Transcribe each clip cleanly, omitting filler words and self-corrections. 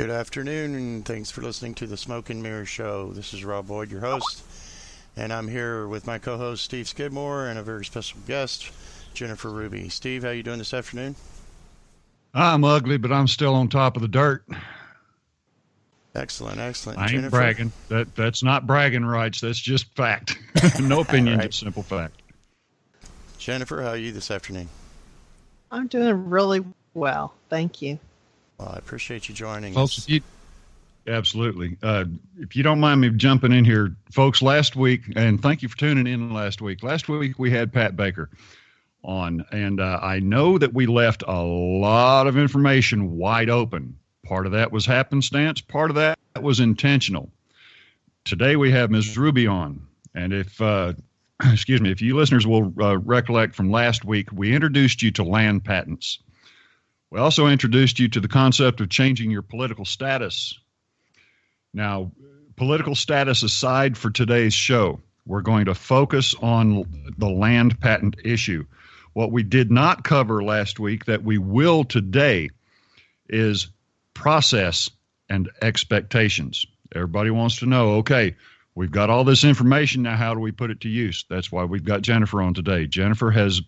Good afternoon, and thanks for listening to the Smoke and Mirror Show. This is Rob Boyd, your host, and I'm here with my co-host Steve Skidmore and a very special guest, Jennifer Ruby. Steve, how you doing this afternoon? I'm ugly, but I'm still on top of the dirt. Excellent, excellent. I ain't Jennifer? bragging. That's not bragging rights. That's just fact. No opinion, Right. just simple fact. Jennifer, how are you this afternoon? I'm doing really well. Thank you. Well, I appreciate you joining Folks, us. absolutely. If you don't mind me jumping in here, folks, last week, and thank you for tuning in last week. Last week we had Pat Baker on, and I know that we left a lot of information wide open. Part of that was happenstance. Part of that was intentional. Today we have Ms. Ruby on, and if if you listeners will recollect from last week, we introduced you to land patents. We also introduced you to the concept of changing your political status. Now, political status aside for today's show, we're going to focus on the land patent issue. What we did not cover last week that we will today is process and expectations. Everybody wants to know, okay, we've got all this information now, how do we put it to use? That's why we've got Jennifer on today. Jennifer has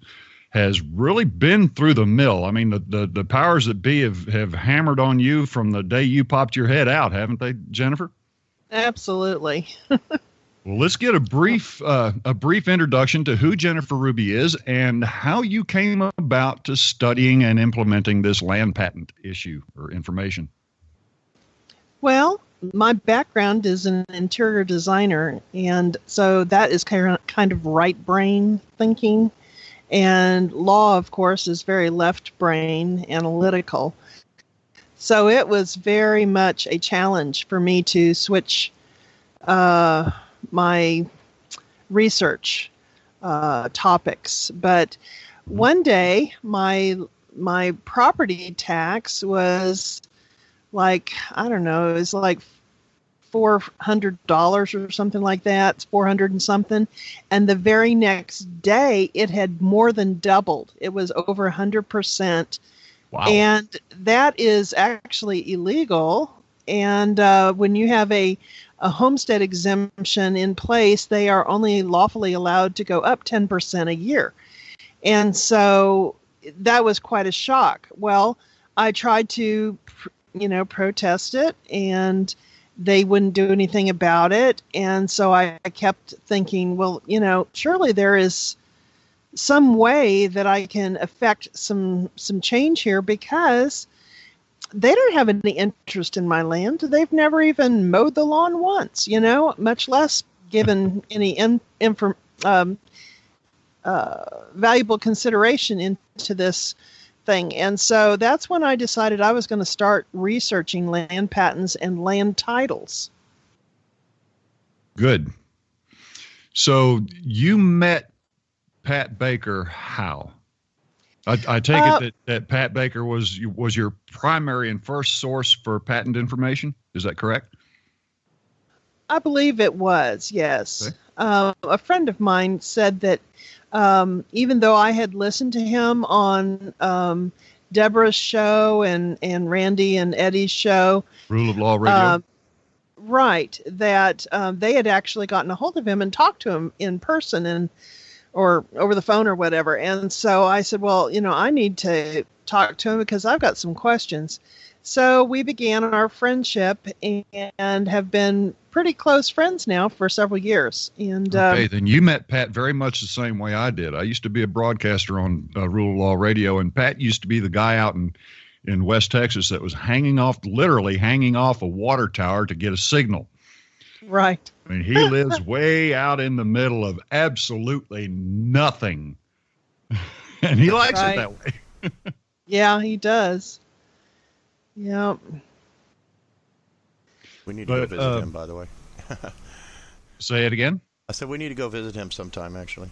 really been through the mill. I mean, the powers that be have hammered on you from the day you popped your head out, haven't they, Jennifer? Absolutely. Well, let's get a brief introduction to who Jennifer Ruby is and how you came about to studying and implementing this land patent issue or information. Well, my background is an interior designer, and so that is kind of right brain thinking. And law, of course, is very left brain analytical. So it was very much a challenge for me to switch my research topics. But one day, my property tax was like, I don't know, it was like $400 or something like that. It's 400 and something. And the very next day, it had more than doubled. It was over 100%. Wow. And that is actually illegal. And when you have a homestead exemption in place, they are only lawfully allowed to go up 10% a year. And so that was quite a shock. Well, I tried to, protest it, and they wouldn't do anything about it. And so I kept thinking, well, surely there is some way that I can affect some change here, because they don't have any interest in my land. They've never even mowed the lawn once, much less given any valuable consideration into this thing. And so that's when I decided I was going to start researching land patents and land titles. Good. So you met Pat Baker how? I take it that Pat Baker was your primary and first source for patent information. Is that correct? I believe it was, yes. Okay. A friend of mine said that even though I had listened to him on Deborah's show and Randy and Eddie's show, Rule of Law Radio, right, that they had actually gotten a hold of him and talked to him in person or over the phone or whatever. And so I said, well, I need to talk to him because I've got some questions. So we began our friendship and have been pretty close friends now for several years. And okay, then you met Pat very much the same way I did. I used to be a broadcaster on Rule of Law Radio, and Pat used to be the guy out in West Texas that was literally hanging off a water tower to get a signal. Right. I mean, he lives way out in the middle of absolutely nothing, and he likes it that way. Yeah, he does. Yep. We need to go visit him, by the way. Say it again? I said we need to go visit him sometime, actually.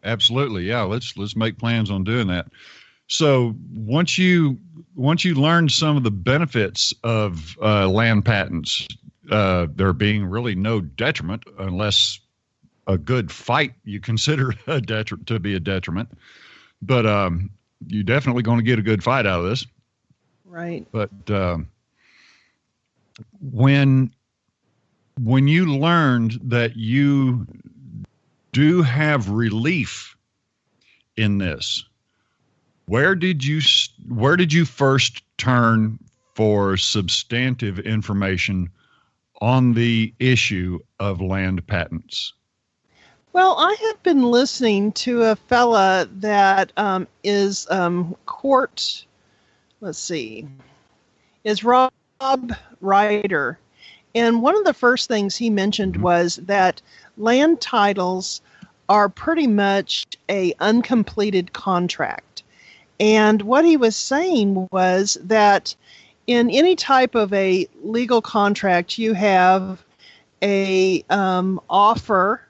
Absolutely, yeah. Let's make plans on doing that. So once you learn some of the benefits of land patents, there being really no detriment unless a good fight you consider to be a detriment. But you're definitely going to get a good fight out of this. Right. But when you learned that you do have relief in this, where did you first turn for substantive information on the issue of land patents? Well, I have been listening to a fella that is Rob Ryder. And one of the first things he mentioned was that land titles are pretty much a uncompleted contract. And what he was saying was that in any type of a legal contract, you have a offer,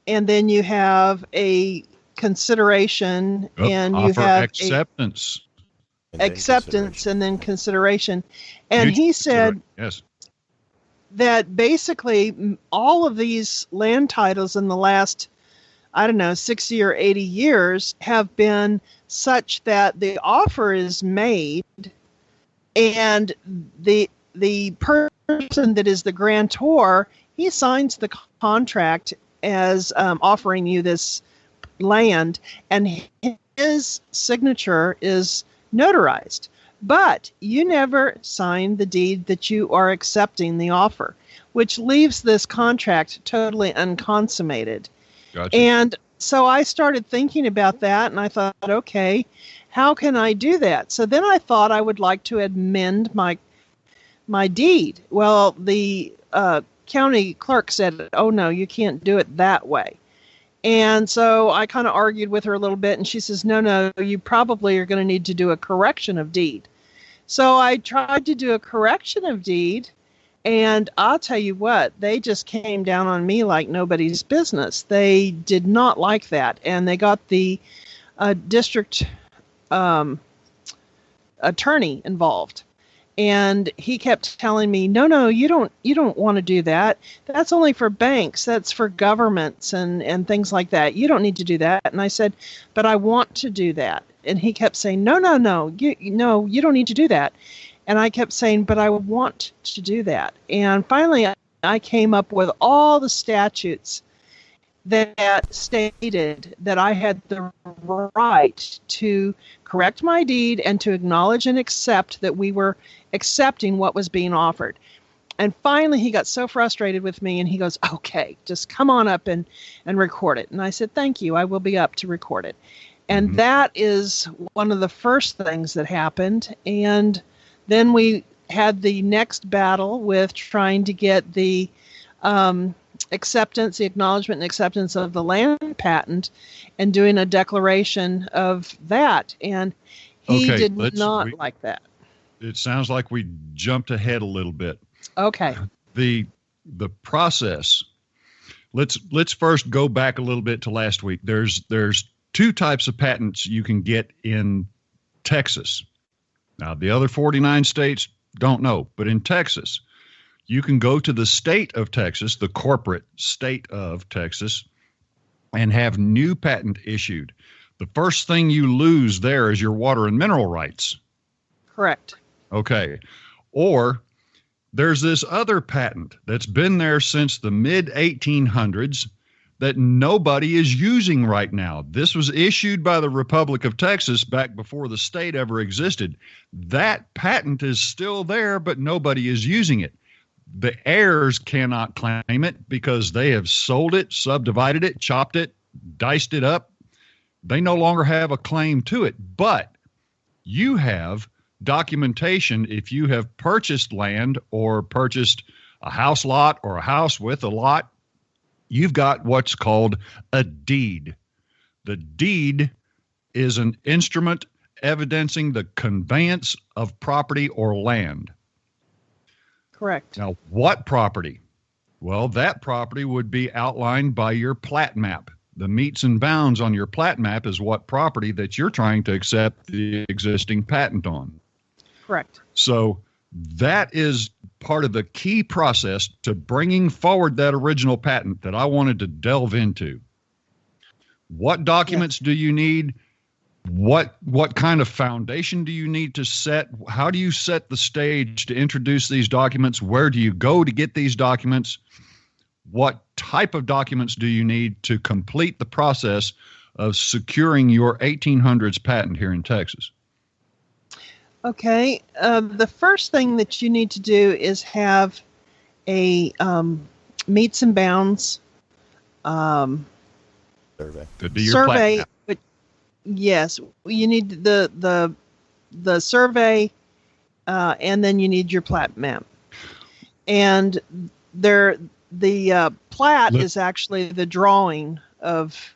and then you have a consideration, and you have acceptance, and then consideration. And he said yes, that basically all of these land titles in the last, 60 or 80 years have been such that the offer is made, and the person that is the grantor, he signs the contract as offering you this land, and his signature is notarized. But you never sign the deed that you are accepting the offer, which leaves this contract totally unconsummated. Gotcha. And so I started thinking about that, and I thought, okay, how can I do that? So then I thought I would like to amend my deed. Well, the county clerk said, oh, no, you can't do it that way. And so I kind of argued with her a little bit, and she says, no, you probably are going to need to do a correction of deed. So I tried to do a correction of deed, and I'll tell you what, they just came down on me like nobody's business. They did not like that, and they got the district attorney involved. And he kept telling me, no, you don't want to do that. That's only for banks. That's for governments and things like that. You don't need to do that. And I said, but I want to do that. And he kept saying, no, you don't need to do that. And I kept saying, but I want to do that. And finally, I came up with all the statutes that stated that I had the right to correct my deed and to acknowledge and accept that we were accepting what was being offered. And finally, he got so frustrated with me, and he goes, okay, just come on up and record it. And I said, thank you, I will be up to record it. And that is one of the first things that happened. And then we had the next battle with trying to get the acceptance, the acknowledgement and acceptance of the land patent, and doing a declaration of that. And he did not like that. It sounds like we jumped ahead a little bit. Okay. The process. Let's first go back a little bit to last week. There's two types of patents you can get in Texas. Now, the other 49 states don't know, but in Texas, you can go to the state of Texas, the corporate state of Texas, and have new patent issued. The first thing you lose there is your water and mineral rights. Correct. Okay. Or there's this other patent that's been there since the mid-1800s that nobody is using right now. This was issued by the Republic of Texas back before the state ever existed. That patent is still there, but nobody is using it. The heirs cannot claim it because they have sold it, subdivided it, chopped it, diced it up. They no longer have a claim to it, but you have documentation. If you have purchased land or purchased a house lot or a house with a lot, you've got what's called a deed. The deed is an instrument evidencing the conveyance of property or land. Correct. Now, what property? Well, that property would be outlined by your plat map. The meets and bounds on your plat map is what property that you're trying to accept the existing patent on. Correct. So that is part of the key process to bringing forward that original patent that I wanted to delve into. What documents do you need? what kind of foundation do you need to set? How do you set the stage to introduce these documents? Where do you go to get these documents? What type of documents do you need to complete the process of securing your 1800s patent here in Texas? Okay. The first thing that you need to do is have a meets and bounds Survey. Could be your survey. plat But yes, you need the survey, and then you need your plat map. And the plat is actually the drawing of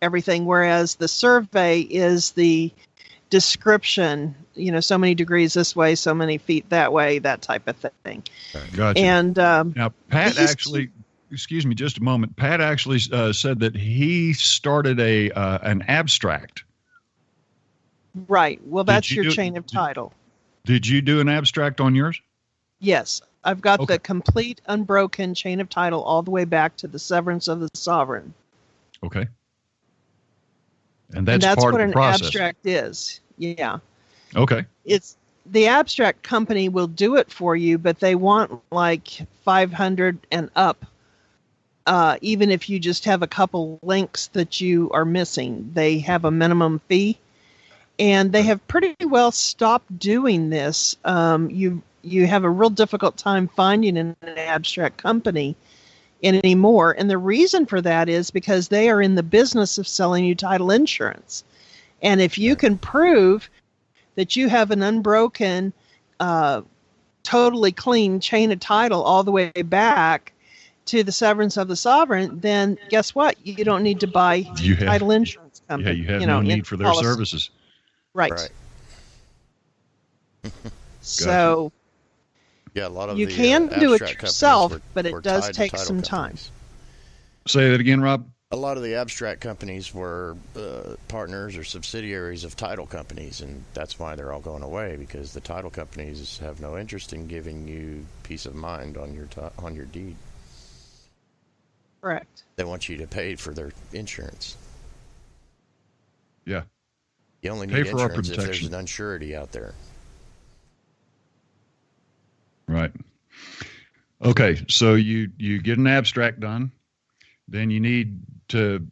everything, whereas the survey is the description, so many degrees this way, so many feet that way, that type of thing. Gotcha. And now, Pat actually, excuse me just a moment, Pat actually said that he started an abstract. Right. Well, that's your do- chain of title. Did you do an abstract on yours? Yes. I've got Okay. the complete unbroken chain of title all the way back to the severance of the sovereign. Okay. And that's part what of the an process. abstract is. Yeah. Okay. It's the abstract company will do it for you, but they want like 500 and up. Even if you just have a couple links that you are missing, they have a minimum fee, and they have pretty well stopped doing this. You have a real difficult time finding an abstract company anymore, and the reason for that is because they are in the business of selling you title insurance. And if you can prove that you have an unbroken, totally clean chain of title all the way back to the severance of the sovereign, then guess what? You don't need to buy title insurance company. Yeah, you have no need for their services. Right. So Yeah, a lot of you the, can do it abstract yourself, companies but it were does tied to take title some time. companies. Say that again, Rob. A lot of the abstract companies were partners or subsidiaries of title companies, and that's why they're all going away, because the title companies have no interest in giving you peace of mind on your deed. Correct. They want you to pay for their insurance. Yeah. You only Pay need for our insurance if there's protection. an unsurety out there. Right. Okay, so you get an abstract done, then you need to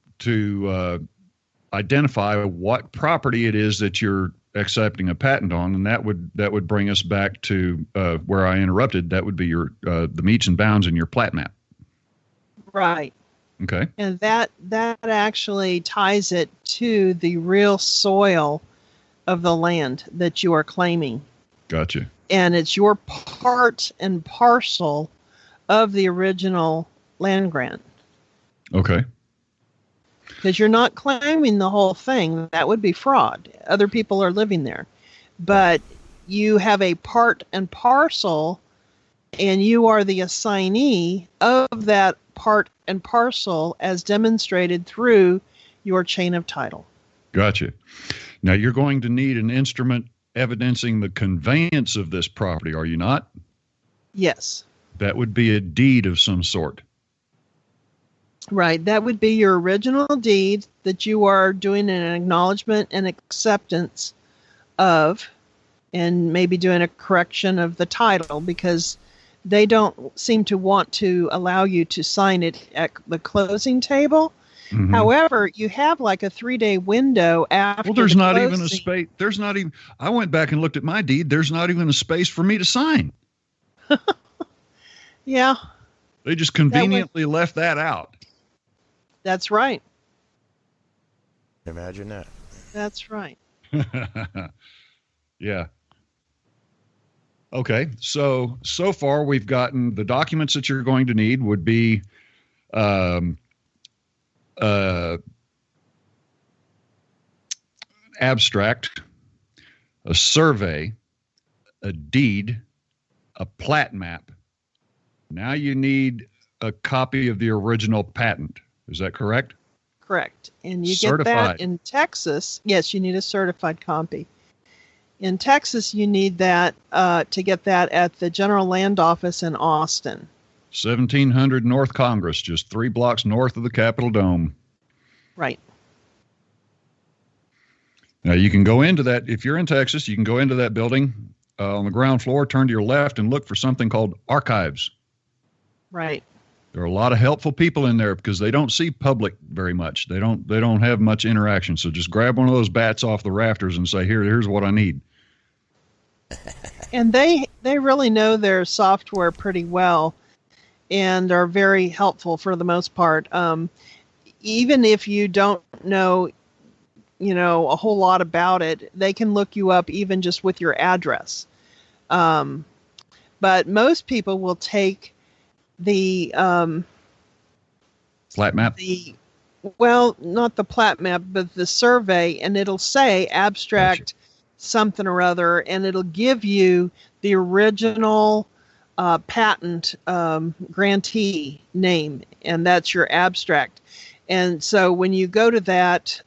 identify what property it is that you're accepting a patent on, and that would bring us back to where I interrupted. That would be your the meets and bounds in your plat map. Right. Okay. And that actually ties it to the real soil of the land that you are claiming. Gotcha. And it's your part and parcel of the original land grant. Okay. Because you're not claiming the whole thing. That would be fraud. Other people are living there. But you have a part and parcel, and you are the assignee of that part and parcel as demonstrated through your chain of title. Gotcha. Now you're going to need an instrument evidencing the conveyance of this property, are you not? Yes. That would be a deed of some sort. Right. That would be your original deed that you are doing an acknowledgement and acceptance of, and maybe doing a correction of the title, because they don't seem to want to allow you to sign it at the closing table. Mm-hmm. However, you have like a 3-day window after. Well, there's the not closing. even a space. There's not even. I went back and looked at my deed. There's not even a space for me to sign. Yeah. They just conveniently left that out. That's right. Imagine that. That's right. Yeah. Okay. So far we've gotten the documents that you're going to need would be abstract, a survey, a deed, a plat map. Now you need a copy of the original patent. Is that correct? Correct. And you Certified. get that in Texas. Yes, you need a certified copy. In Texas, you need that to get that at the General Land Office in Austin. 1700 North Congress, just 3 blocks north of the Capitol Dome. Right. Now, you can go into that, if you're in Texas, you can go into that building on the ground floor, turn to your left, and look for something called archives. Right. There are a lot of helpful people in there because they don't see public very much. They don't have much interaction. So just grab one of those bats off the rafters and say, here's what I need. And they really know their software pretty well and are very helpful for the most part. Even if you don't know, a whole lot about it, they can look you up even just with your address. But most people will take the Flat map? Not the plat map, but the survey, and it'll say abstract something or other, and it'll give you the original patent grantee name, and that's your abstract. And so when you go to that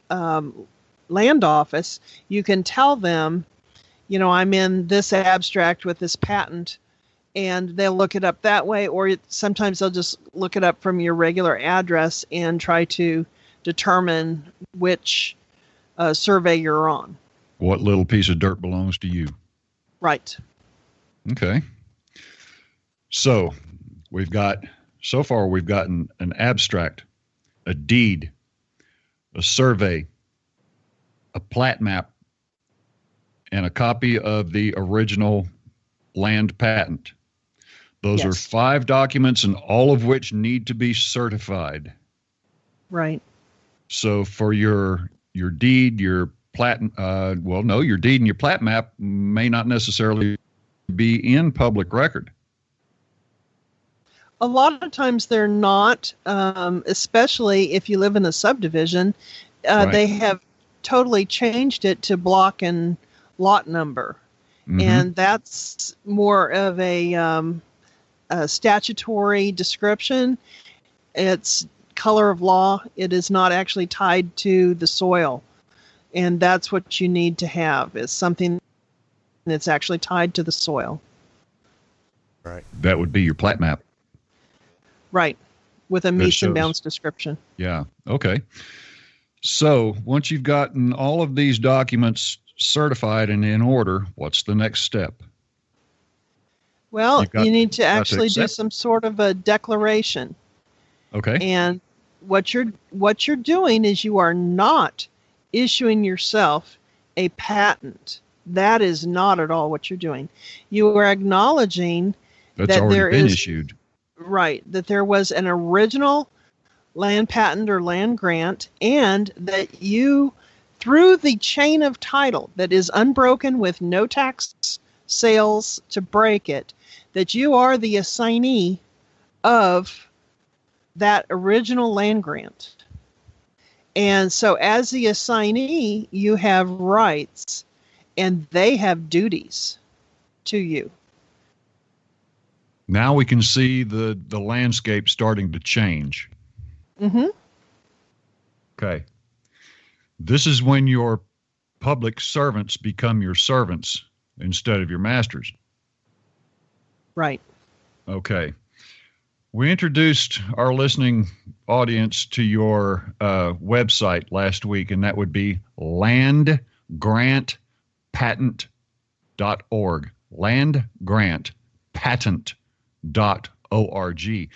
land office, you can tell them, I'm in this abstract with this patent, and they'll look it up that way, or sometimes they'll just look it up from your regular address and try to determine which survey you're on. What little piece of dirt belongs to you? Right. Okay. So we've gotten an abstract, a deed, a survey, a plat map, and a copy of the original land patent. Those are 5 documents, and all of which need to be certified. Right. So for your deed, your plat, your deed and your plat map may not necessarily be in public record. A lot of times they're not, especially if you live in a subdivision. Right. They have totally changed it to block and lot number. Mm-hmm. And that's more of a statutory description. It's color of law. It is not actually tied to the soil. And that's what you need to have, is something that's actually tied to the soil. Right. That would be your plat map. Right. With a meets and bounds description. Yeah. Okay. So once you've gotten all of these documents certified and in order, what's the next step? Well, you need to actually do some sort of a declaration. Okay. And what you're doing is you are not issuing yourself a patent. That is not at all what you're doing. You are acknowledging that there is issued. Right, that there was an original land patent or land grant, and that you, through the chain of title that is unbroken with no tax sales to break it, that you are the assignee of that original land grant. And so as the assignee, you have rights and they have duties to you. Now we can see the landscape starting to change. Mm-hmm. Okay. This is when your public servants become your servants instead of your masters. Right. Okay. We introduced our listening audience to your website last week, and that would be landgrantpatent.org. Landgrantpatent.org.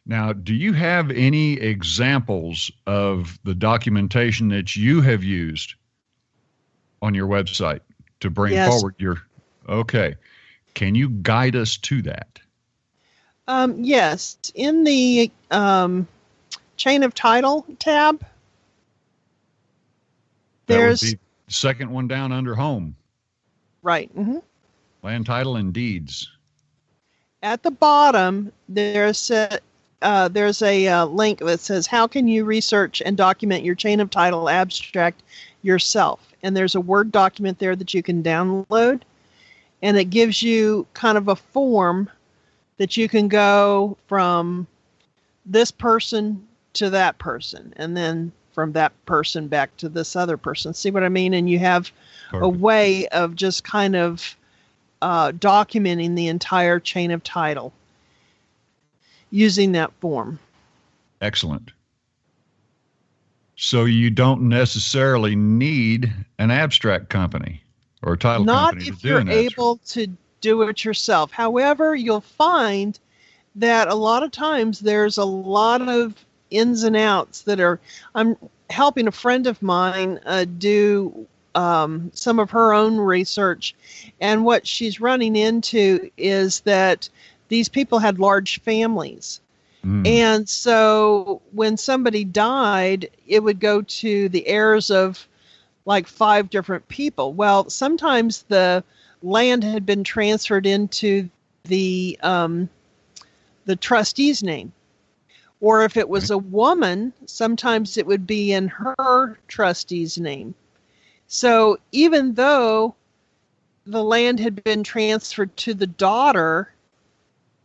Now, do you have any examples of the documentation that you have used on your website to bring forward your... Okay. Can you guide us to that? Yes. In the chain of title tab, there's... That would be the second one down under home. Right. Mm-hmm. Land title and deeds. At the bottom, there's a link that says, how can you research and document your chain of title abstract yourself? And there's a Word document there that you can download. And it gives you kind of a form that you can go from this person to that person, and then from that person back to this other person. See what I mean? And you have a way of just kind of documenting the entire chain of title using that form. Excellent. So you don't necessarily need an abstract company or a title Not company to if do you're an abstract. able to do it yourself. However, you'll find that a lot of times there's a lot of ins and outs that are. I'm helping a friend of mine do some of her own research, and what she's running into is that these people had large families. And so when somebody died, it would go to the heirs of like 5 different people. Well, sometimes the land had been transferred into the trustee's name. Or if it was a woman, sometimes it would be in her trustee's name. So even though the land had been transferred to the daughter,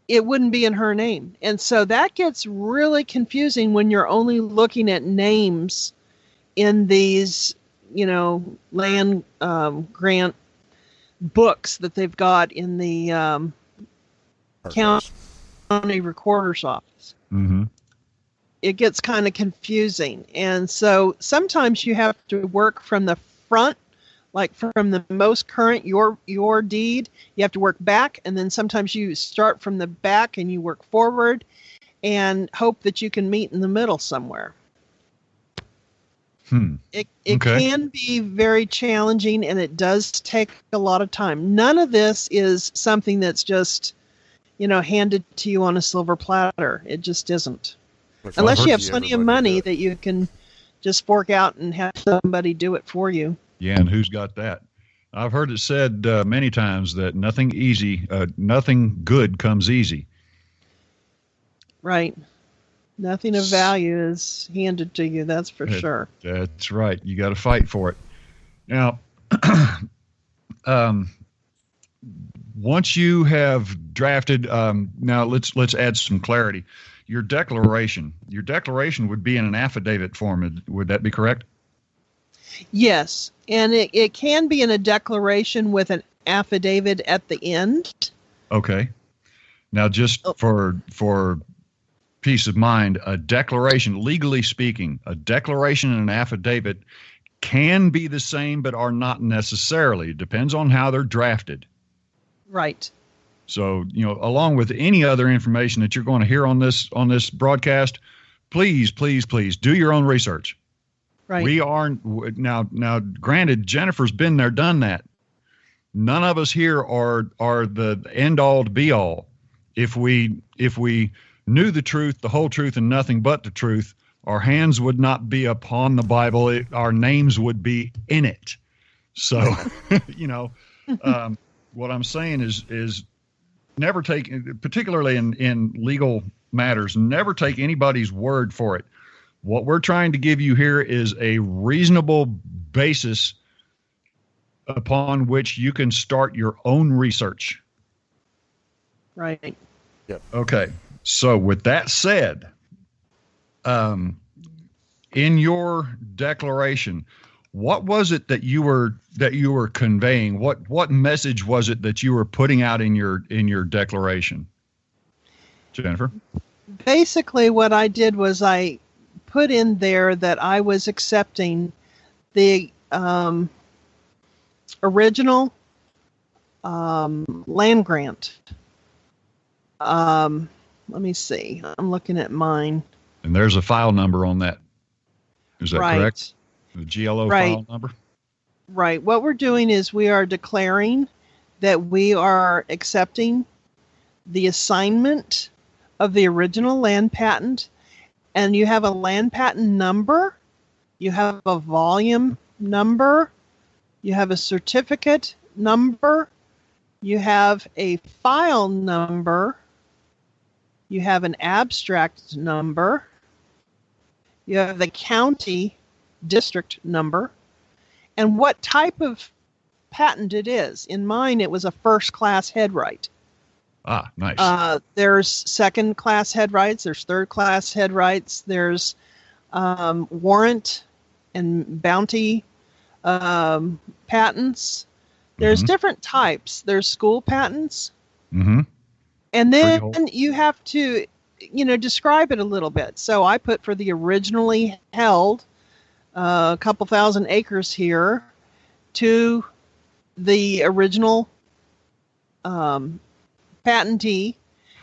it wouldn't be in her name. And so that gets really confusing when you're only looking at names in these, land grant books that they've got in the county recorder's office. Mm-hmm. It gets kind of confusing. And so sometimes you have to work from the front, like from the most current, your deed. You have to work back, and then sometimes you start from the back and you work forward and hope that you can meet in the middle somewhere. It can be very challenging, and it does take a lot of time. None of this is something that's just, handed to you on a silver platter. It just isn't. Unless you have plenty of money that you can just fork out and have somebody do it for you. Yeah, and who's got that? I've heard it said many times that nothing good comes easy. Right. Nothing of value is handed to you, that's for sure. That's right. You got to fight for it. Now, once you have drafted, now let's add some clarity. Your declaration would be in an affidavit form. Would that be correct? Yes, and it can be in a declaration with an affidavit at the end. Okay. Now, just for peace of mind, a declaration, legally speaking, a declaration and an affidavit can be the same, but are not necessarily. It depends on how they're drafted. Right. So, along with any other information that you're going to hear on this broadcast, please do your own research. Right. We are now, granted, Jennifer's been there, done that. None of us here are the end all to be all. If we knew the truth, the whole truth, and nothing but the truth, our hands would not be upon the Bible. Our names would be in it. So, what I'm saying is never take, particularly in legal matters, never take anybody's word for it. What we're trying to give you here is a reasonable basis upon which you can start your own research. Right. Yep. Okay. So with that said, in your declaration, what was it that you were conveying? What message was it that you were putting out in your declaration, Jennifer? Basically, what I did was I put in there that I was accepting the original land grant. Let me see. I'm looking at mine. And there's a file number on that. Is that right. correct? The GLO right. file number? Right. What we're doing is we are declaring that we are accepting the assignment of the original land patent. And you have a land patent number, you have a volume number, you have a certificate number, you have a file number, you have an abstract number, you have the county district number, and what type of patent it is. In mine, it was a first-class headright. Ah, nice. There's second-class headrights. There's third-class headrights. There's warrant and bounty patents. There's different types. There's school patents. Mm-hmm. And then you have to, describe it a little bit. So I put for the originally held a couple thousand acres here to the original patentee,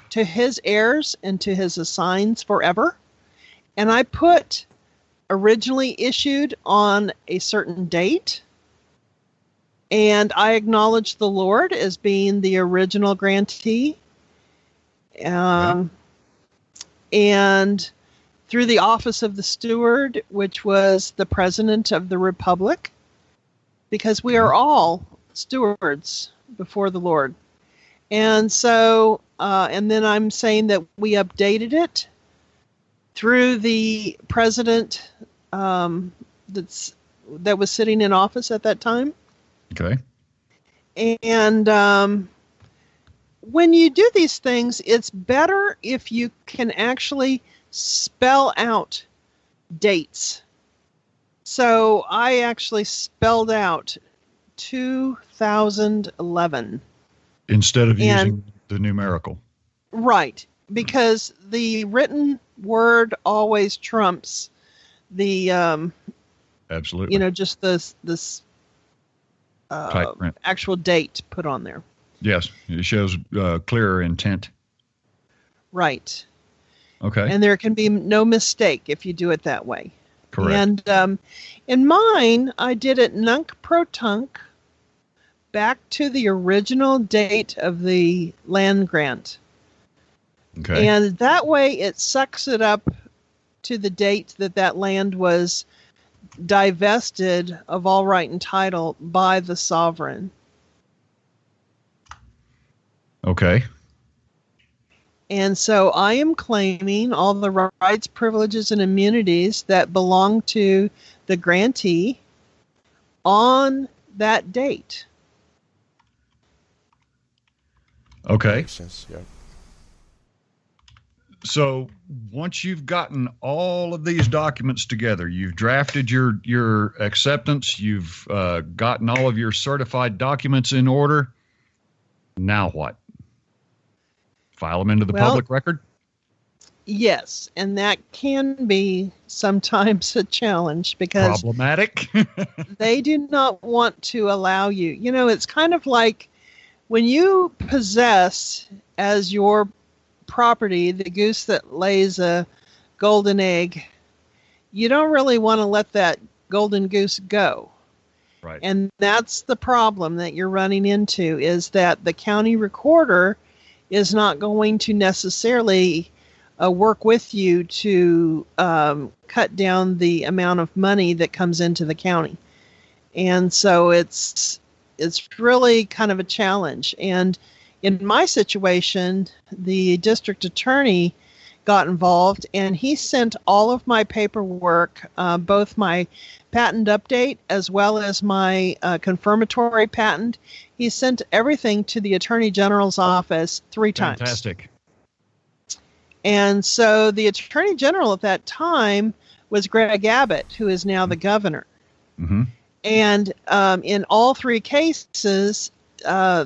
to his heirs, and to his assigns forever. And I put originally issued on a certain date. And I acknowledge the Lord as being the original grantee. And through the office of the steward, which was the president of the republic, because we are all stewards before the Lord. And so, and then I'm saying that we updated it through the president that was sitting in office at that time. Okay. And when you do these things, it's better if you can actually spell out dates. So I actually spelled out 2011. Instead of using the numerical. Right. Because the written word always trumps the absolutely. Just this actual date put on there. Yes, it shows clearer intent. Right. Okay. And there can be no mistake if you do it that way. Correct. And in mine, I did it nunc pro tunc, back to the original date of the land grant. Okay. And that way it sucks it up to the date that land was divested of all right and title by the sovereign. Okay. And so I am claiming all the rights, privileges, and immunities that belong to the grantee on that date. Okay. Makes sense. Yeah. So once you've gotten all of these documents together, you've drafted your acceptance, you've gotten all of your certified documents in order. Now what? File them into the public record? Yes, and that can be sometimes a challenge because problematic. they do not want to allow you. You know, it's kind of like when you possess as your property the goose that lays a golden egg, you don't really want to let that golden goose go. Right. And that's the problem that you're running into, is that the county recorder is not going to necessarily work with you to cut down the amount of money that comes into the county. And so it's really kind of a challenge. And in my situation, the district attorney got involved, and he sent all of my paperwork, both my patent update as well as my confirmatory patent. He sent everything to the Attorney General's office 3 times. Fantastic. And so the Attorney General at that time was Greg Abbott, who is now the governor. Mm-hmm. And in all 3 cases,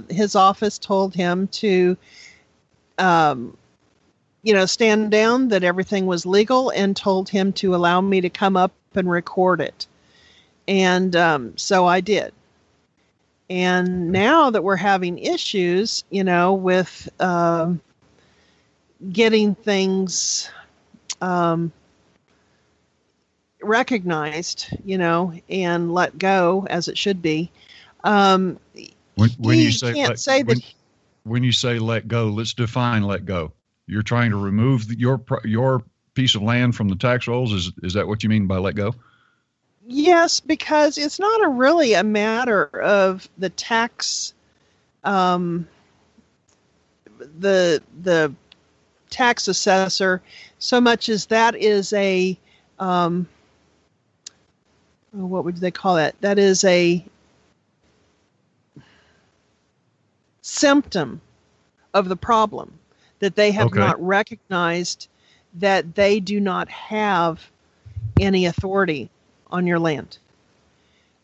his office told him to, stand down, that everything was legal, and told him to allow me to come up and record it. And so I did. And now that we're having issues, with getting things recognized, and let go as it should be. When you say when you say let go, let's define let go. You're trying to remove your piece of land from the tax rolls. Is that what you mean by let go? Yes, because it's not really a matter of the tax, the tax assessor, so much as that is a, what would they call that? That is a symptom of the problem, that they have not recognized that they do not have any authority on your land.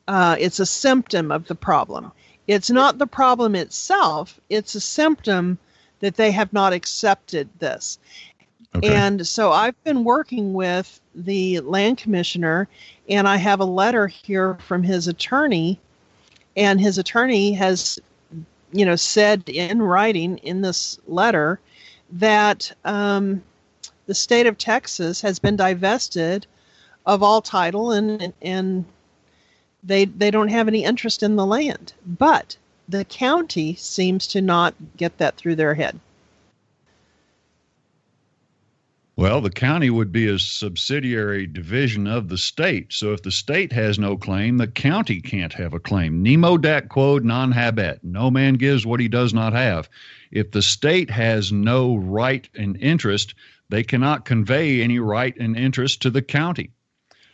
It's a symptom of the problem. It's not the problem itself. It's a symptom that they have not accepted this. Okay. And so I've been working with the land commissioner, and I have a letter here from his attorney, and his attorney has, said in writing in this letter that the state of Texas has been divested of all title, and they don't have any interest in the land. But the county seems to not get that through their head. Well, the county would be a subsidiary division of the state. So if the state has no claim, the county can't have a claim. Nemo dat quod non habet. No man gives what he does not have. If the state has no right and interest, they cannot convey any right and interest to the county.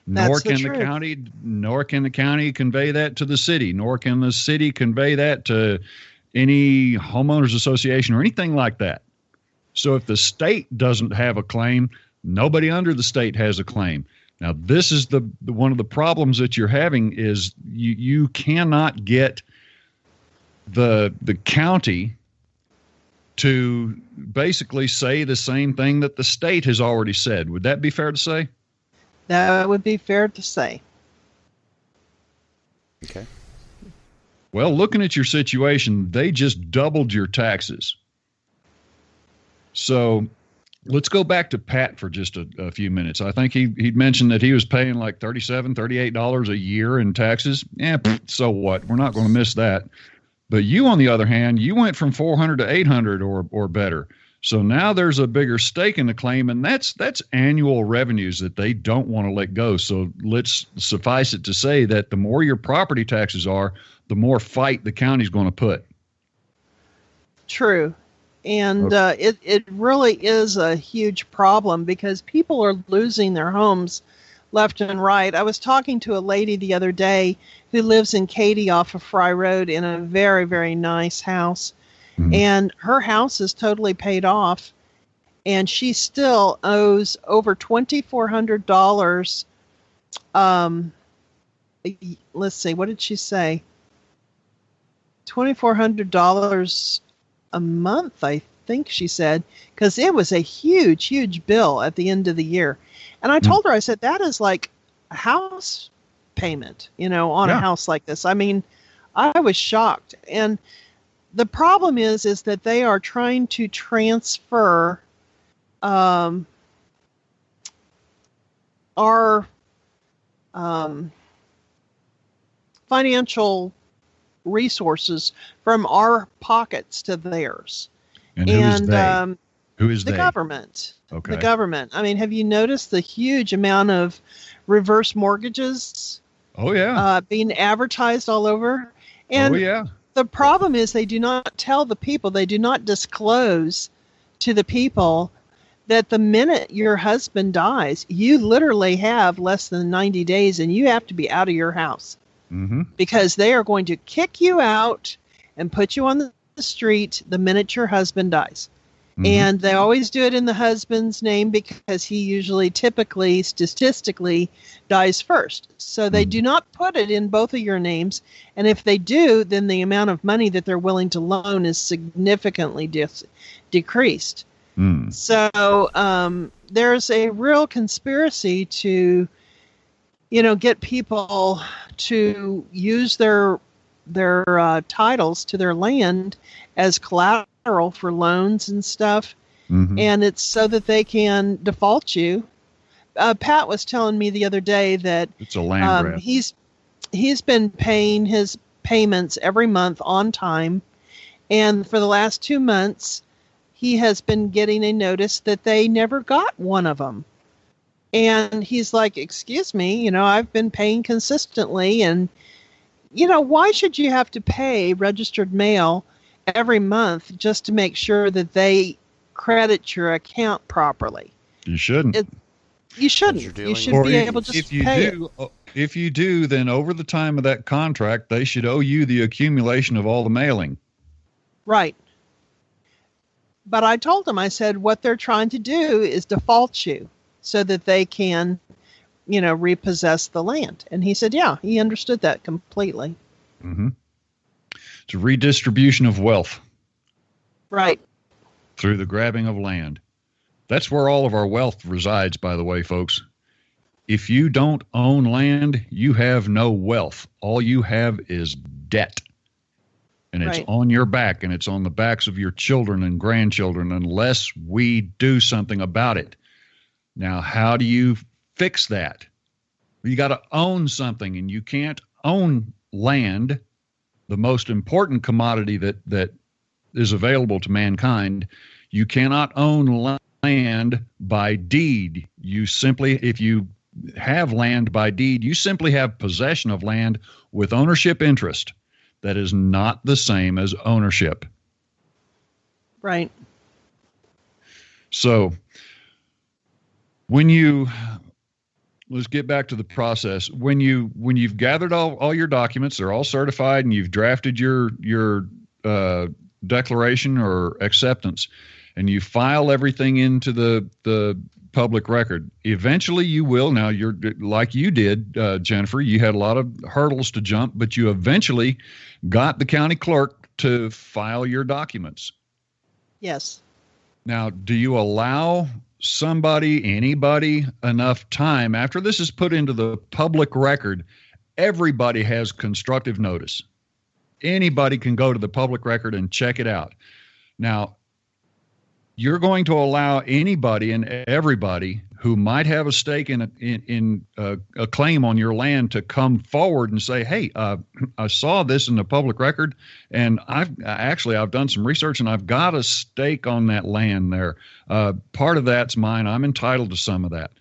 Nor can the county convey that to the city, nor can the city convey that to any homeowners association or anything like that. So if the state doesn't have a claim, nobody under the state has a claim. Now, this is the one of the problems that you're having is you cannot get the county to basically say the same thing that the state has already said. Would that be fair to say? That would be fair to say. Okay. Well, looking at your situation, they just doubled your taxes. So let's go back to Pat for just a few minutes. I think he'd mentioned that he was paying like $37, $38 a year in taxes. So what? We're not going to miss that. But you, on the other hand, you went from 400 to 800 or better. So now there's a bigger stake in the claim, and that's annual revenues that they don't want to let go. So let's suffice it to say that the more your property taxes are, the more fight the county's going to put. True. And it really is a huge problem because people are losing their homes left and right. I was talking to a lady the other day who lives in Katy off of Fry Road in a very, very nice house. Mm-hmm. And her house is totally paid off. And she still owes over $2,400. Let's see, what did she say? $2,400 a month, I think she said, because it was a huge, huge bill at the end of the year. And I told her, I said, that is like a house payment, on a house like this. I mean, I was shocked. And the problem is that they are trying to transfer our financial resources from our pockets to theirs. And who is they? Who is the they? Government. Okay. The government. I mean, have you noticed the huge amount of reverse mortgages? Oh, yeah. Being advertised all over? And the problem is they do not tell the people, they do not disclose to the people that the minute your husband dies, you literally have less than 90 days and you have to be out of your house. Mm-hmm. Because they are going to kick you out and put you on the street the minute your husband dies. Mm-hmm. And they always do it in the husband's name because he usually, typically, statistically, dies first. So they do not put it in both of your names. And if they do, then the amount of money that they're willing to loan is significantly decreased. Mm. So there's a real conspiracy to get people to use their titles to their land as collateral for loans and stuff. Mm-hmm. And it's so that they can default you. Pat was telling me the other day that it's a land grab. He's been paying his payments every month on time. And for the last 2 months, he has been getting a notice that they never got one of them. And he's like, excuse me, I've been paying consistently. And, why should you have to pay registered mail every month just to make sure that they credit your account properly? You shouldn't. You shouldn't. You should be able to just pay it. If you do, then over the time of that contract, they should owe you the accumulation of all the mailing. Right. But I told him, I said, what they're trying to do is default you so that they can, repossess the land. And he said, yeah, he understood that completely. Mm-hmm. It's a redistribution of wealth. Right. Through the grabbing of land. That's where all of our wealth resides, by the way, folks. If you don't own land, you have no wealth. All you have is debt. And it's Right. on your back, and it's on the backs of your children and grandchildren unless we do something about it. Now, how do you fix that? You got to own something, and you can't own land, the most important commodity that is available to mankind. You cannot own land by deed. You simply, if you have land by deed, you simply have possession of land with ownership interest. That is not the same as ownership. Right. So let's get back to the process. When you've gathered all your documents, they're all certified, and you've drafted your declaration or acceptance, and you file everything into the public record. Eventually you will. Now, you're like you did, Jennifer, you had a lot of hurdles to jump, but you eventually got the county clerk to file your documents. Yes. Now, do you allow anybody enough time after this is put into the public record? Everybody has constructive notice. Anybody can go to the public record and check it out. Now, you're going to allow anybody and everybody who might have a stake in a claim on your land to come forward and say, hey, I saw this in the public record, and I've done some research, and I've got a stake on that land there. Part of that's mine. I'm entitled to some of that.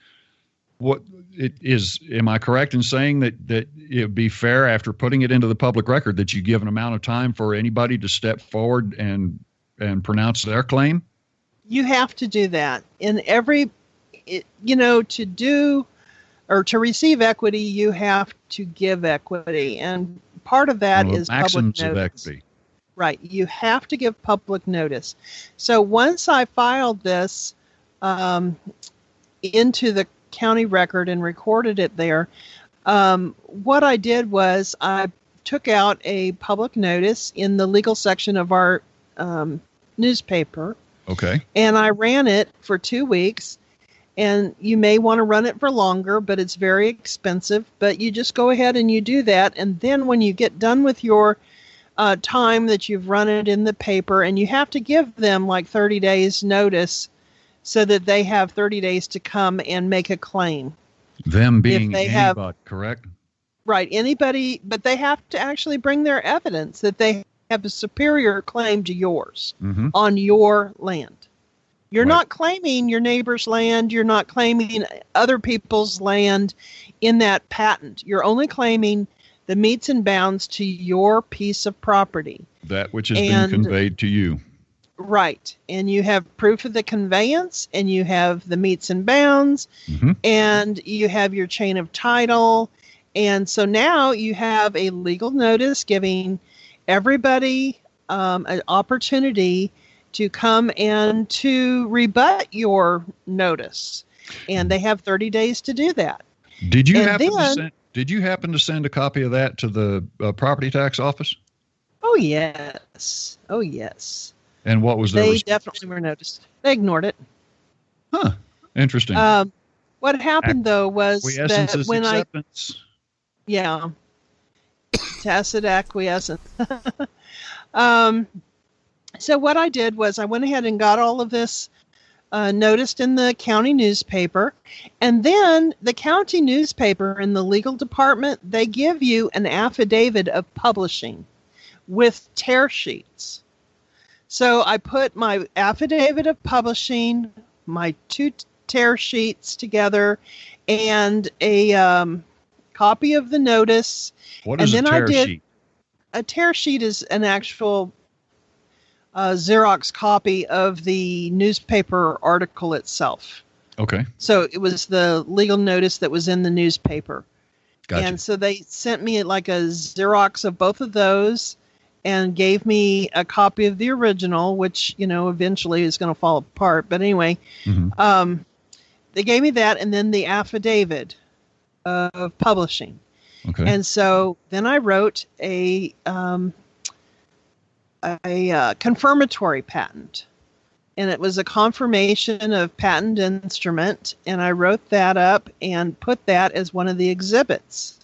Am I correct in saying that it would be fair, after putting it into the public record, that you give an amount of time for anybody to step forward and pronounce their claim? You have to do that. To do or to receive equity, you have to give equity. And part of that is public notice. Of equity. Right. You have to give public notice. So once I filed this into the county record and recorded it there, what I did was I took out a public notice in the legal section of our newspaper. Okay. And I ran it for 2 weeks, and you may want to run it for longer, but it's very expensive. But you just go ahead and you do that. And then when you get done with your time that you've run it in the paper, and you have to give them like 30 days notice so that they have 30 days to come and make a claim. Them being anybody, correct? Right. Anybody, but they have to actually bring their evidence that they have a superior claim to yours on your land. You're not claiming your neighbor's land. You're not claiming other people's land in that patent. You're only claiming the metes and bounds to your piece of property. That which has been conveyed to you. Right. And you have proof of the conveyance, and you have the metes and bounds, and you have your chain of title. And so now you have a legal notice giving everybody an opportunity to come and to rebut your notice, and they have 30 days to do that. Did you happen to send a copy of that to the property tax office? Oh yes. And what was their response? They definitely were noticed. They ignored it. Huh. Interesting. What happened though was that when acceptance. Tacit acquiescence. So what I did was I went ahead and got all of this noticed in the county newspaper, and then the county newspaper in the legal department, they give you an affidavit of publishing with tear sheets. So I put my affidavit of publishing, my 2 tear sheets together, and a copy of the notice. What is a tear sheet? A tear sheet is an actual Xerox copy of the newspaper article itself. Okay. So it was the legal notice that was in the newspaper. Gotcha. And so they sent me like a Xerox of both of those and gave me a copy of the original, which, eventually is going to fall apart. But anyway, they gave me that, and then the affidavit of publishing. Okay. And so then I wrote a confirmatory patent. and it was a confirmation of patent instrument, and I wrote that up and put that as one of the exhibits.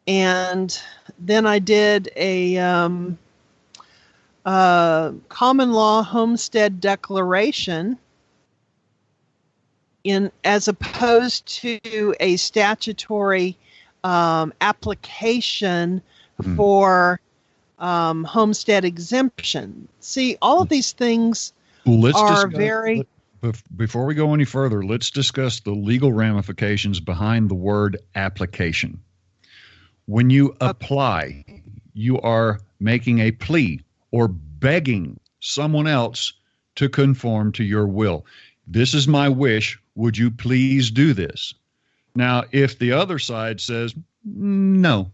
And then I did a common law homestead declaration as opposed to a statutory application for homestead exemption. See, all of these things very... Before we go any further, let's discuss the legal ramifications behind the word application. When you apply, you are making a plea or begging someone else to conform to your will. This is my wish. Would you please do this? Now, if the other side says, no,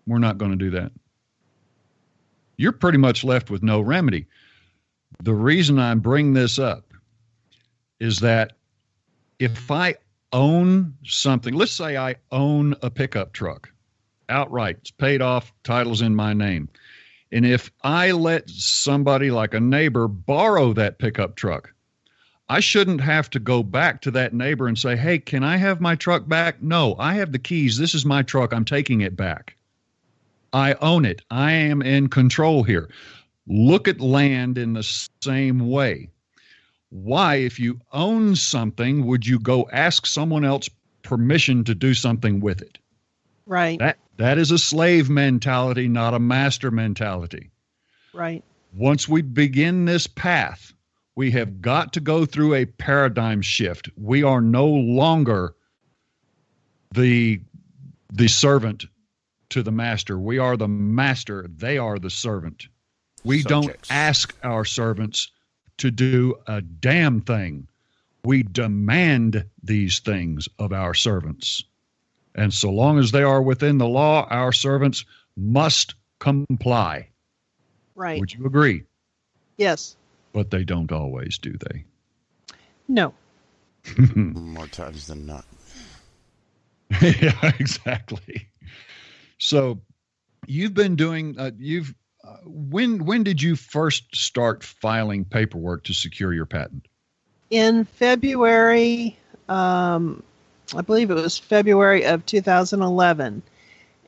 we're not going to do that, you're pretty much left with no remedy. The reason I bring this up is that if I own something, let's say I own a pickup truck outright, it's paid off, title's in my name. And if I let somebody like a neighbor borrow that pickup truck, I shouldn't have to go back to that neighbor and say, hey, can I have my truck back? No, I have the keys. This is my truck. I'm taking it back. I own it. I am in control here. Look at land in the same way. Why, if you own something, would you go ask someone else permission to do something with it? Right. That is a slave mentality, not a master mentality. Right. Once we begin this path, we have got to go through a paradigm shift. We are no longer the servant to the master. We are the master. They are the servant. We Subjects. Don't ask our servants to do a damn thing. We demand these things of our servants. And so long as they are within the law, our servants must comply. Right. Would you agree? Yes. But they don't always, do they? No. More times than not. Yeah, exactly. So you've been doing, when did you first start filing paperwork to secure your patent? In February, I believe it was February of 2011.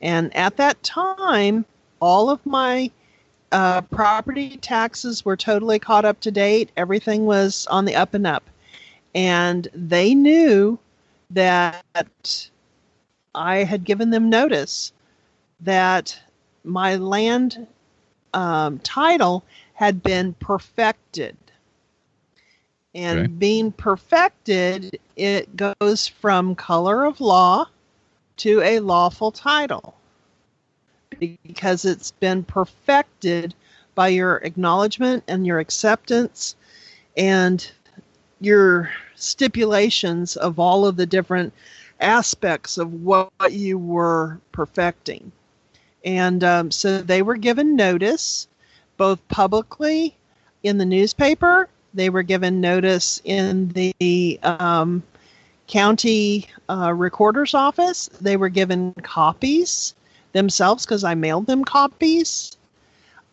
And at that time, all of my property taxes were totally caught up to date. Everything was on the up and up. And they knew that I had given them notice that my land title had been perfected. And Okay. being perfected, it goes from color of law to a lawful title because it's been perfected by your acknowledgement and your acceptance and your stipulations of all of the different aspects of what you were perfecting. And so they were given notice both publicly in the newspaper. They were given notice in the county recorder's office. They were given copies themselves because I mailed them copies.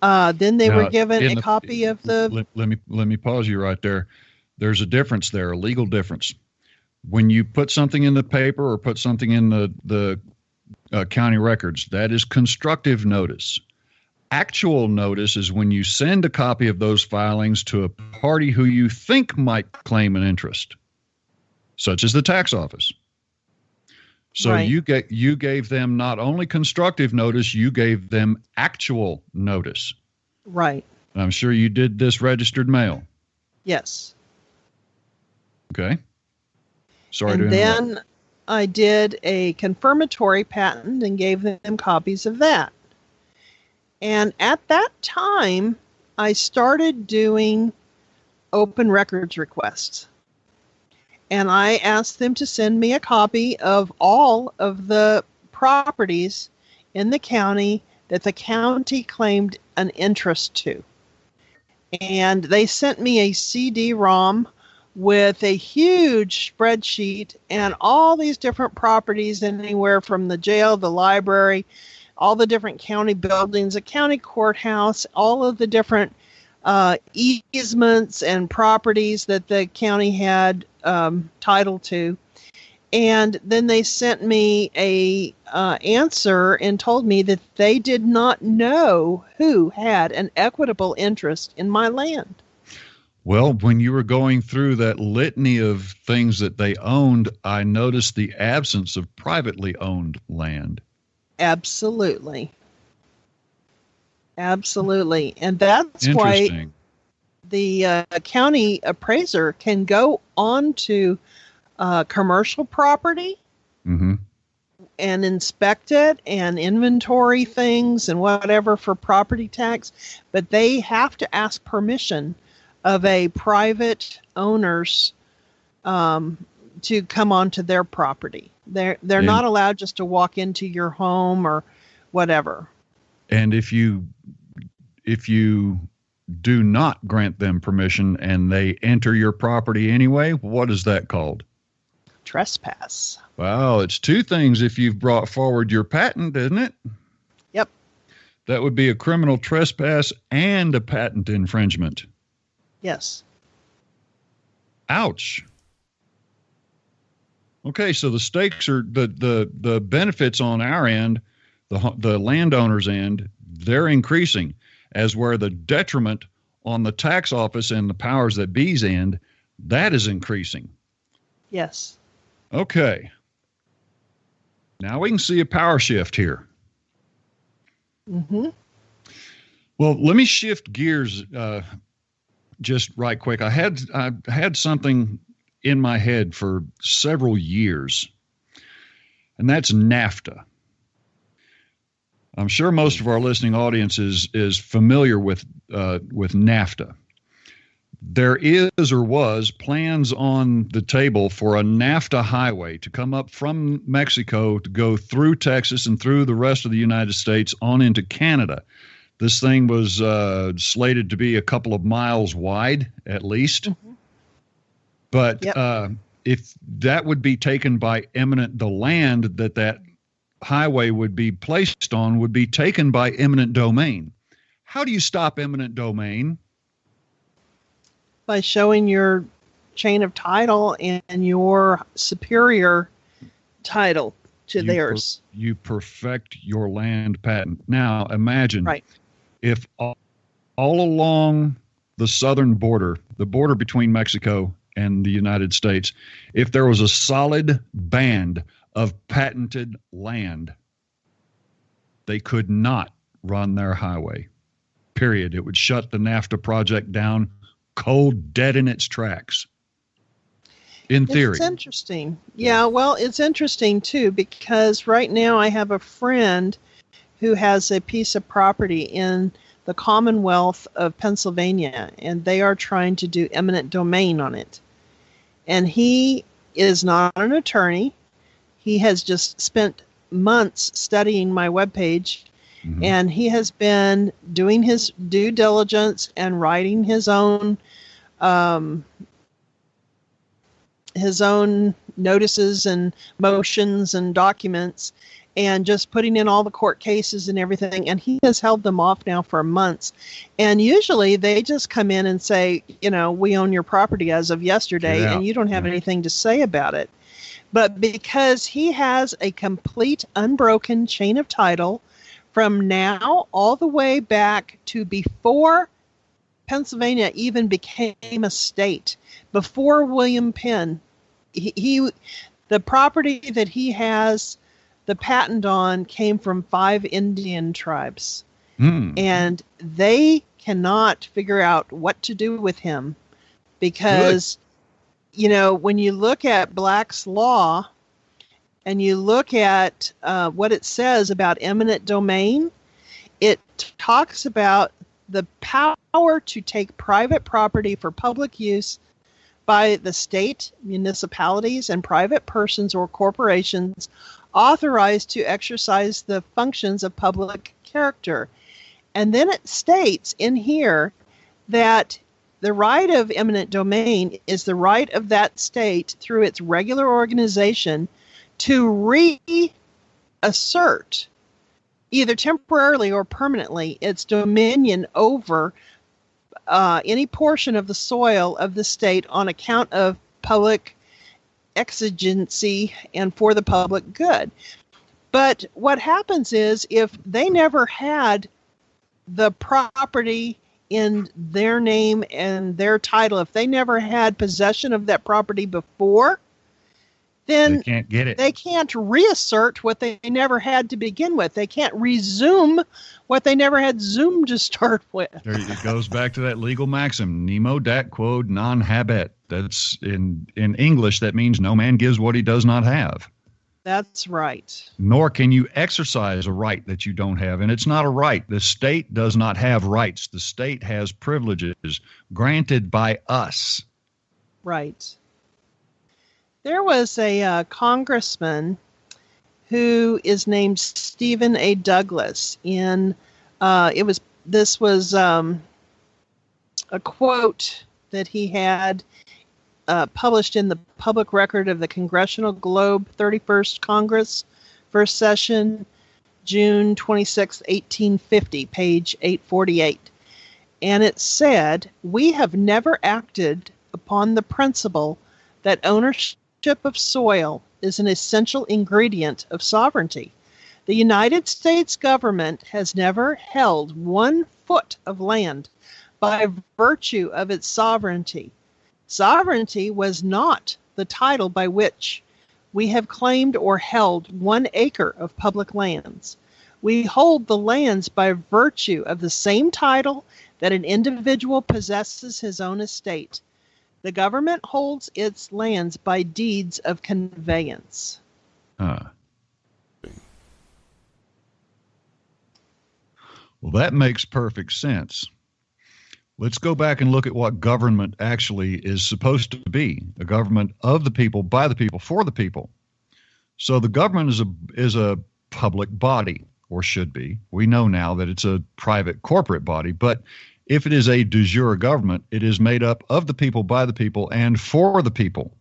Then they were given a copy of the... Let me pause you right there. There's a difference there, a legal difference. When you put something in the paper or put something in the county records, that is constructive notice. Actual notice is when you send a copy of those filings to a party who you think might claim an interest, such as the tax office. So Right. you gave them not only constructive notice, you gave them actual notice. Right. And I'm sure you did this registered mail. Yes. Okay. Sorry to And interrupt. then I did a confirmatory patent and gave them copies of that. And at that time, I started doing open records requests. And I asked them to send me a copy of all of the properties in the county that the county claimed an interest to. And they sent me a CD-ROM with a huge spreadsheet and all these different properties, anywhere from the jail, the library, all the different county buildings, a county courthouse, all of the different easements and properties that the county had title to. And then they sent me a answer and told me that they did not know who had an equitable interest in my land. Well, when you were going through that litany of things that they owned, I noticed the absence of privately owned land. Absolutely. Absolutely. And that's why the county appraiser can go on to commercial property and inspect it and inventory things and whatever for property tax, but they have to ask permission of a private owner's to come onto their property. They're not allowed just to walk into your home or whatever. And if you do not grant them permission and they enter your property anyway, what is that called? Trespass. Wow, it's two things if you've brought forward your patent, isn't it? Yep. That would be a criminal trespass and a patent infringement. Yes. Ouch. Okay, so the stakes are the benefits on our end, the landowner's end, they're increasing, as where the detriment on the tax office and the powers that be's end, that is increasing. Yes. Okay. Now we can see a power shift here. Mm-hmm. Well, let me shift gears just right quick. I had something in my head for several years, and that's NAFTA. I'm sure most of our listening audience is familiar with NAFTA. There is or was plans on the table for a NAFTA highway to come up from Mexico to go through Texas and through the rest of the United States on into Canada. This thing was slated to be a couple of miles wide at least. Mm-hmm. But if that would be taken by the land that highway would be placed on would be taken by eminent domain. How do you stop eminent domain? By showing your chain of title and your superior title to theirs. You perfect your land patent. Now imagine if all along the southern border, the border between Mexico and the United States, if there was a solid band of patented land, they could not run their highway. Period. It would shut the NAFTA project down cold dead in its tracks. In theory. It's interesting. Yeah, well, it's interesting too, because right now I have a friend who has a piece of property in the Commonwealth of Pennsylvania, and they are trying to do eminent domain on it. And he is not an attorney. He has just spent months studying my webpage, and he has been doing his due diligence and writing his own notices and motions and documents, and just putting in all the court cases and everything. And he has held them off now for months. And usually they just come in and say, we own your property as of yesterday, and you don't have anything to say about it. But because he has a complete unbroken chain of title from now all the way back to before Pennsylvania even became a state, before William Penn, the property that he has the patent on came from 5 Indian tribes. And they cannot figure out what to do with him because... Good. When you look at Black's Law and you look at what it says about eminent domain, it talks about the power to take private property for public use by the state, municipalities, and private persons or corporations authorized to exercise the functions of public character. And then it states in here that the right of eminent domain is the right of that state through its regular organization to reassert, either temporarily or permanently, its dominion over any portion of the soil of the state on account of public exigency and for the public good. But what happens is if they never had the property in their name and their title, if they never had possession of that property before, then They can't get it. they can't reassert what they never had to begin with. They can't resume what they never had Zoom to start with. It goes back to that legal maxim, nemo dat quod non habet. That's in English, that means no man gives what he does not have. That's right. Nor can you exercise a right that you don't have. And it's not a right. The state does not have rights. The state has privileges granted by us. Right. There was a congressman who is named Stephen A. Douglas. This was a quote that he had published in the Public Record of the Congressional Globe, 31st Congress, First Session, June 26, 1850, page 848. And it said, "We have never acted upon the principle that ownership of soil is an essential ingredient of sovereignty. The United States government has never held 1 foot of land by virtue of its sovereignty. Sovereignty was not the title by which we have claimed or held 1 acre of public lands. We hold the lands by virtue of the same title that an individual possesses his own estate. The government holds its lands by deeds of conveyance." Well, that makes perfect sense. Let's go back and look at what government actually is supposed to be. A government of the people, by the people, for the people. So the government is a public body, or should be. We know now that it's a private corporate body, but if it is a de jure government, it is made up of the people, by the people, and for the people.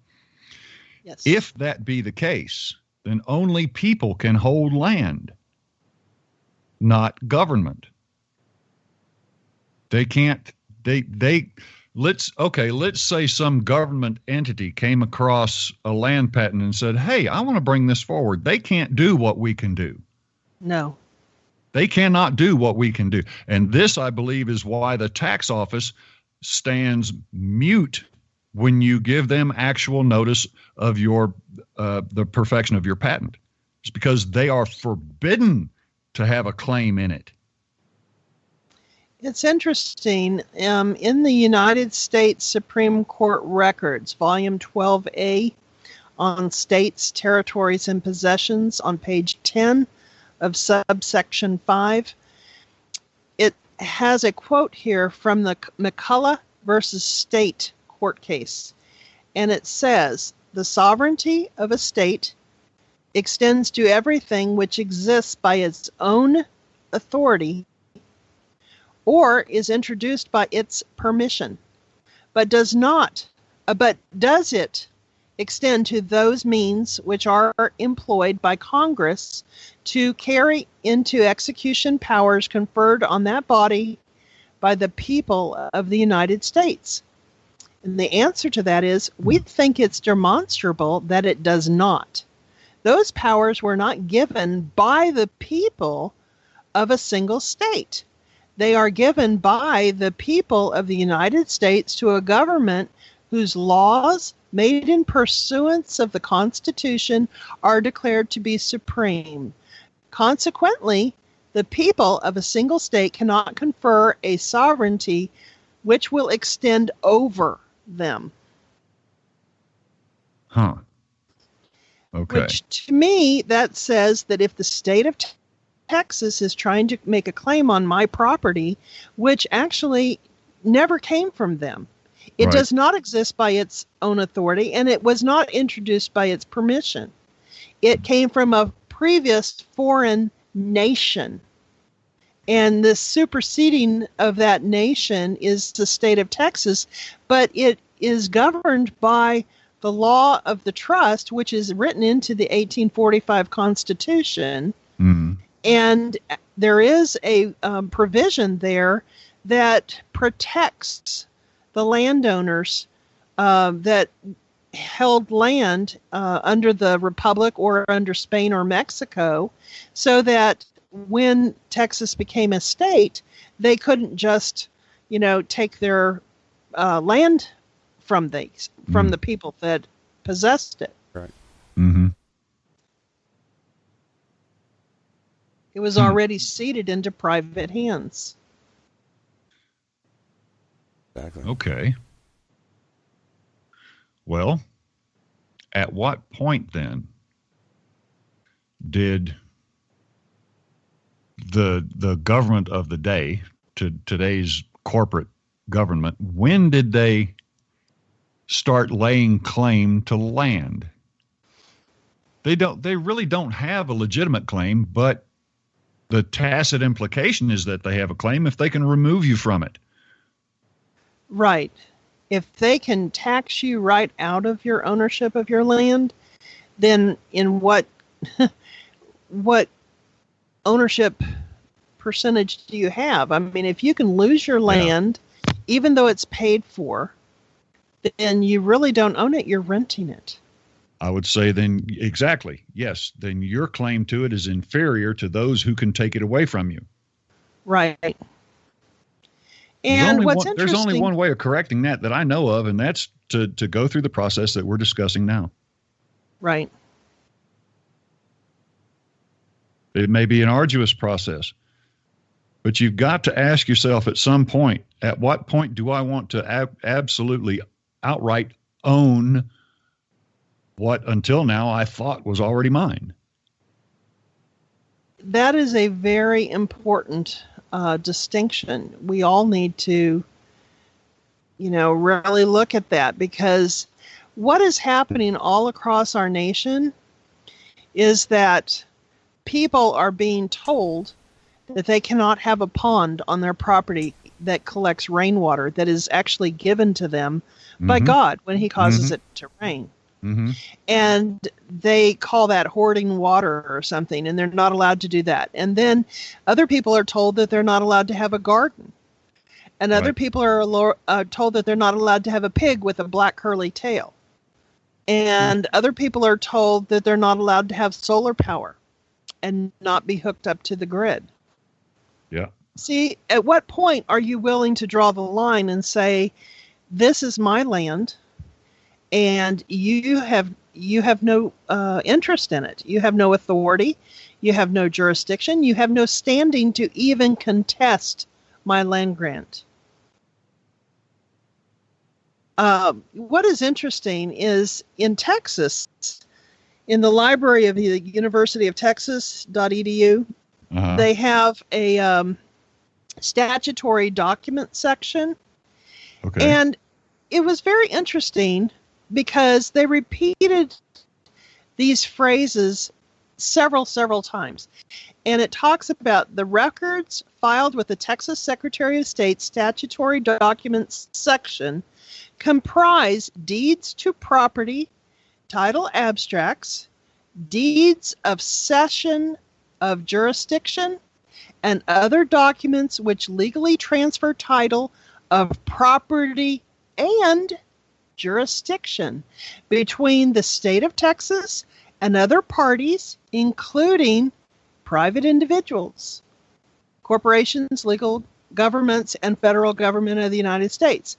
Yes. If that be the case, then only people can hold land, not government. They can't, let's say some government entity came across a land patent and said, "Hey, I want to bring this forward." They can't do what we can do. No. They cannot do what we can do. And this, I believe, is why the tax office stands mute when you give them actual notice of your the perfection of your patent. It's because they are forbidden to have a claim in it. It's interesting. In the United States Supreme Court Records, Volume 12A, on states, territories, and possessions, on page 10 of subsection 5, it has a quote here from the McCullough versus State court case. And it says, "The sovereignty of a state extends to everything which exists by its own authority or is introduced by its permission, but does it extend to those means which are employed by Congress to carry into execution powers conferred on that body by the people of the United States?" And the answer to that is, we think it's demonstrable that it does not. Those powers were not given by the people of a single state. They are given by the people of the United States to a government whose laws, made in pursuance of the Constitution, are declared to be supreme. Consequently, the people of a single state cannot confer a sovereignty which will extend over them. Huh. Okay. Which, to me, that says that if the state of Texas is trying to make a claim on my property, which actually never came from them, it Right. does not exist by its own authority, and it was not introduced by its permission. It came from a previous foreign nation. And the superseding of that nation is the state of Texas, but it is governed by the law of the trust, which is written into the 1845 Constitution. Mm-hmm. And there is a provision there that protects the landowners that held land under the Republic or under Spain or Mexico, so that when Texas became a state, they couldn't just, take their land from the people that possessed it. Right. Mm-hmm. It was already ceded into private hands. Exactly. Okay. Well, at what point then did the government of the day, to today's corporate government, when did they start laying claim to land? They really don't have a legitimate claim, but the tacit implication is that they have a claim if they can remove you from it. Right. If they can tax you right out of your ownership of your land, then in what ownership percentage do you have? I mean, if you can lose your land, even though it's paid for, then you really don't own it, you're renting it. I would say then, exactly, yes, then your claim to it is inferior to those who can take it away from you. Right. And interesting... There's only one way of correcting that I know of, and that's to go through the process that we're discussing now. Right. It may be an arduous process, but you've got to ask yourself at some point, at what point do I want to absolutely outright own what until now I thought was already mine? That is a very important distinction. We all need to, really look at that, because what is happening all across our nation is that people are being told that they cannot have a pond on their property that collects rainwater that is actually given to them by God when He causes it to rain. Mm-hmm. And they call that hoarding water or something, and they're not allowed to do that. And then other people are told that they're not allowed to have a garden. And other people are told that they're not allowed to have a pig with a black curly tail. And other people are told that they're not allowed to have solar power and not be hooked up to the grid. Yeah. See, at what point are you willing to draw the line and say, this is my land, and you have no interest in it. You have no authority. You have no jurisdiction. You have no standing to even contest my land grant. What is interesting is in Texas, in the library of the University of Texas.edu, they have a statutory document section. Okay. And it was very interesting because they repeated these phrases several times. And it talks about the records filed with the Texas Secretary of State statutory documents section comprise deeds to property, title abstracts, deeds of cession of jurisdiction, and other documents which legally transfer title of property and jurisdiction between the state of Texas and other parties, including private individuals, corporations, legal governments, and federal government of the United States.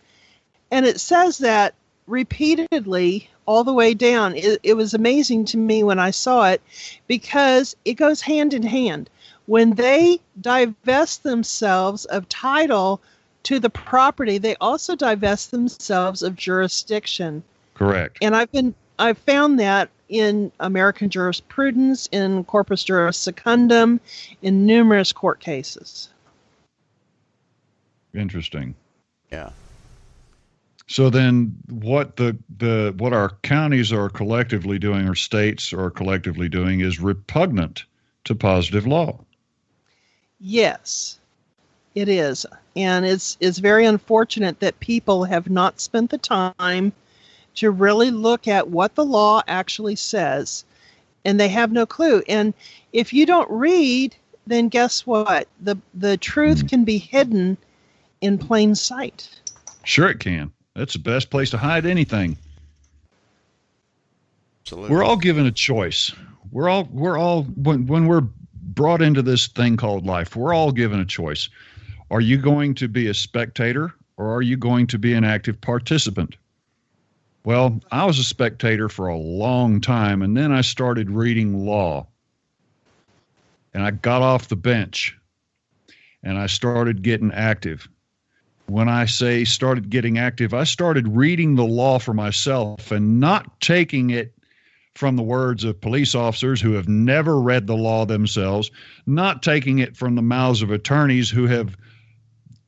And it says that repeatedly all the way down. It was amazing to me when I saw it, because it goes hand in hand. When they divest themselves of title to the property, they also divest themselves of jurisdiction. Correct. And I've found that in American jurisprudence, in corpus juris secundum, in numerous court cases. Interesting. Yeah. So then what what our counties are collectively doing, or states are collectively doing, is repugnant to positive law. Yes, it is. And it's very unfortunate that people have not spent the time to really look at what the law actually says, and they have no clue. And if you don't read, then guess what? The truth can be hidden in plain sight. Sure it can. That's the best place to hide anything. Absolutely. We're all given a choice. We're all when we're brought into this thing called life, we're all given a choice. Are you going to be a spectator or are you going to be an active participant? Well, I was a spectator for a long time, and then I started reading law. And I got off the bench, and I started getting active. When I say started getting active, I started reading the law for myself and not taking it from the words of police officers who have never read the law themselves, not taking it from the mouths of attorneys who have,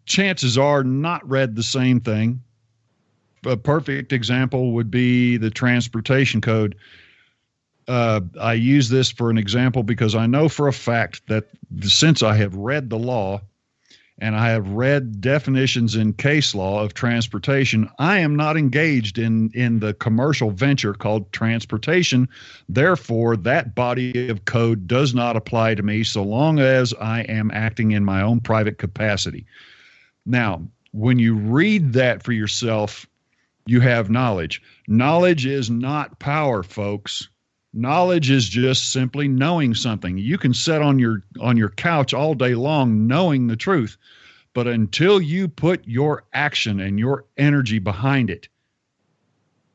chances are, not read the same thing. A perfect example would be the transportation code. I use this for an example because I know for a fact that since I have read the law and I have read definitions in case law of transportation, I am not engaged in the commercial venture called transportation. Therefore, that body of code does not apply to me so long as I am acting in my own private capacity. Now, when you read that for yourself, you have knowledge. Knowledge is not power, folks. Knowledge is just simply knowing something. You can sit on your couch all day long knowing the truth, but until you put your action and your energy behind it,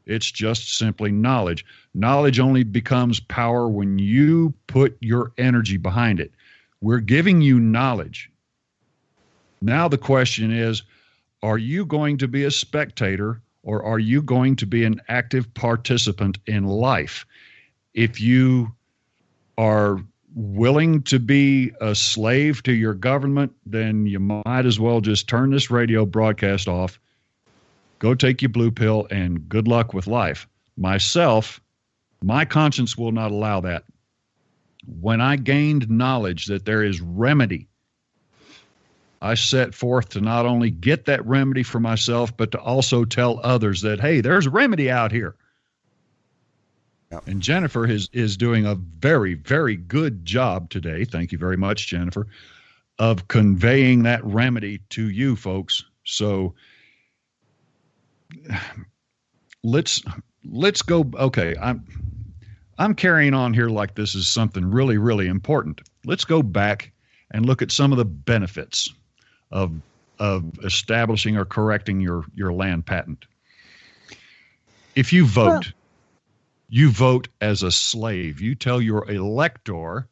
it's just simply knowledge. Knowledge only becomes power when you put your energy behind it. We're giving you knowledge. Now the question is, are you going to be a spectator or are you going to be an active participant in life? If you are willing to be a slave to your government, then you might as well just turn this radio broadcast off, go take your blue pill, and good luck with life. Myself, my conscience will not allow that. When I gained knowledge that there is remedy, I set forth to not only get that remedy for myself, but to also tell others that, hey, there's a remedy out here. Yep. And Jennifer is doing a very, very good job today. Thank you very much, Jennifer, of conveying that remedy to you folks. So let's go. Okay, I'm carrying on here like this is something really, really important. Let's go back and look at some of the benefits of establishing or correcting your land patent. If you vote, you vote as a slave. You tell your elector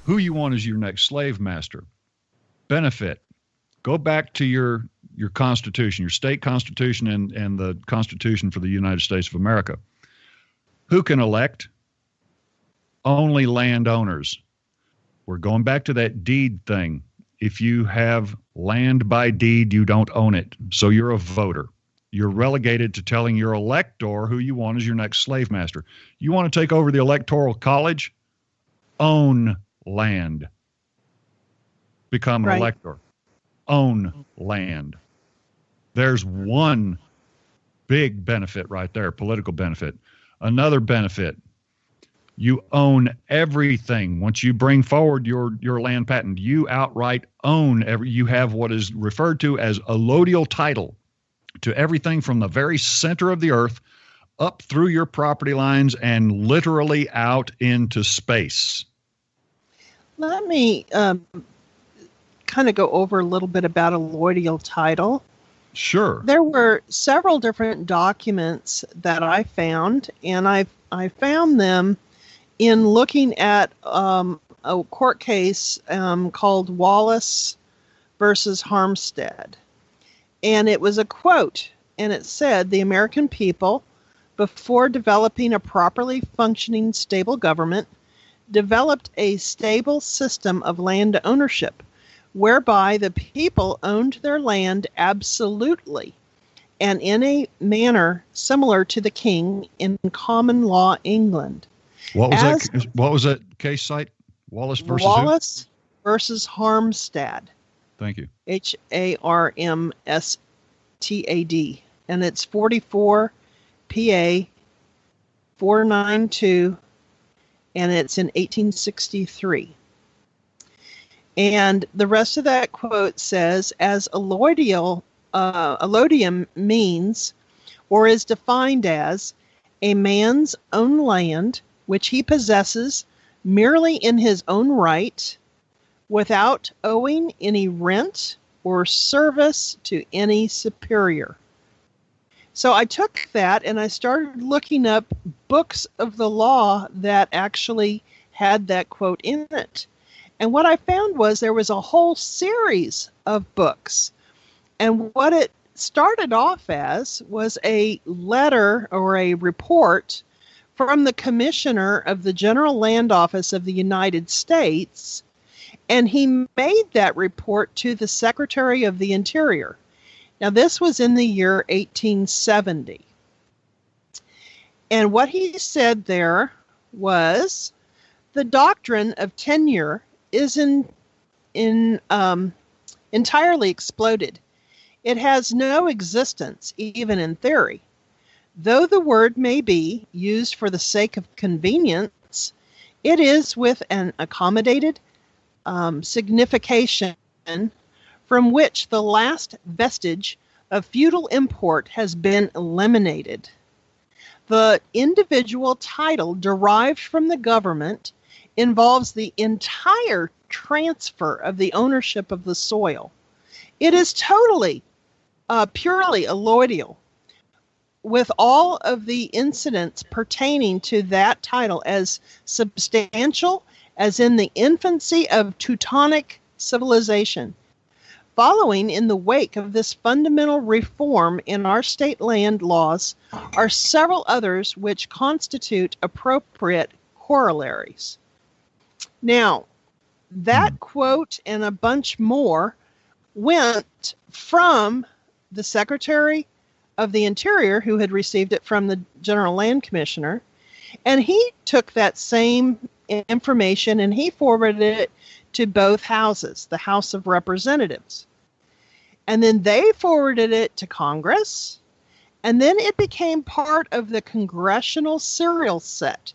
who you want as your next slave master. Benefit. Go back to your Constitution, your state Constitution and the Constitution for the United States of America. Who can elect? Only landowners. We're going back to that deed thing. If you have land by deed, you don't own it. So you're a voter. You're relegated to telling your elector who you want as your next slave master. You want to take over the Electoral College? Own land. Become an elector. Own land. There's one big benefit right there, political benefit. Another benefit, you own everything. Once you bring forward your land patent, you outright own you have what is referred to as allodial title to everything from the very center of the earth up through your property lines and literally out into space. Let me kind of go over a little bit about allodial title. Sure. There were several different documents that I found, and I found them in looking at a court case called Wallace versus Harmstead. And it was a quote, and it said, "The American people, before developing a properly functioning stable government, developed a stable system of land ownership, whereby the people owned their land absolutely, and in a manner similar to the king in common law England." What was that case site? Wallace versus Wallace versus Harmstead. Thank you. Harmstad. And it's 44 PA 492, and it's in 1863. And the rest of that quote says, as allodium means, or is defined as, a man's own land, which he possesses merely in his own right, without owing any rent or service to any superior. So I took that and I started looking up books of the law that actually had that quote in it. And what I found was there was a whole series of books. And what it started off as was a letter or a report from the Commissioner of the General Land Office of the United States. And he made that report to the Secretary of the Interior. Now, this was in the year 1870. And what he said there was the doctrine of tenure is entirely exploded. It has no existence, even in theory. Though the word may be used for the sake of convenience, it is with an accommodated signification from which the last vestige of feudal import has been eliminated. The individual title derived from the government involves the entire transfer of the ownership of the soil. It is totally, purely allodial, with all of the incidents pertaining to that title as substantial as in the infancy of Teutonic civilization. Following in the wake of this fundamental reform in our state land laws are several others which constitute appropriate corollaries. Now, that quote and a bunch more went from the Secretary of the Interior, who had received it from the General Land Commissioner, and he took that same information and he forwarded it to both houses, the House of Representatives. And then they forwarded it to Congress, and then it became part of the congressional serial set.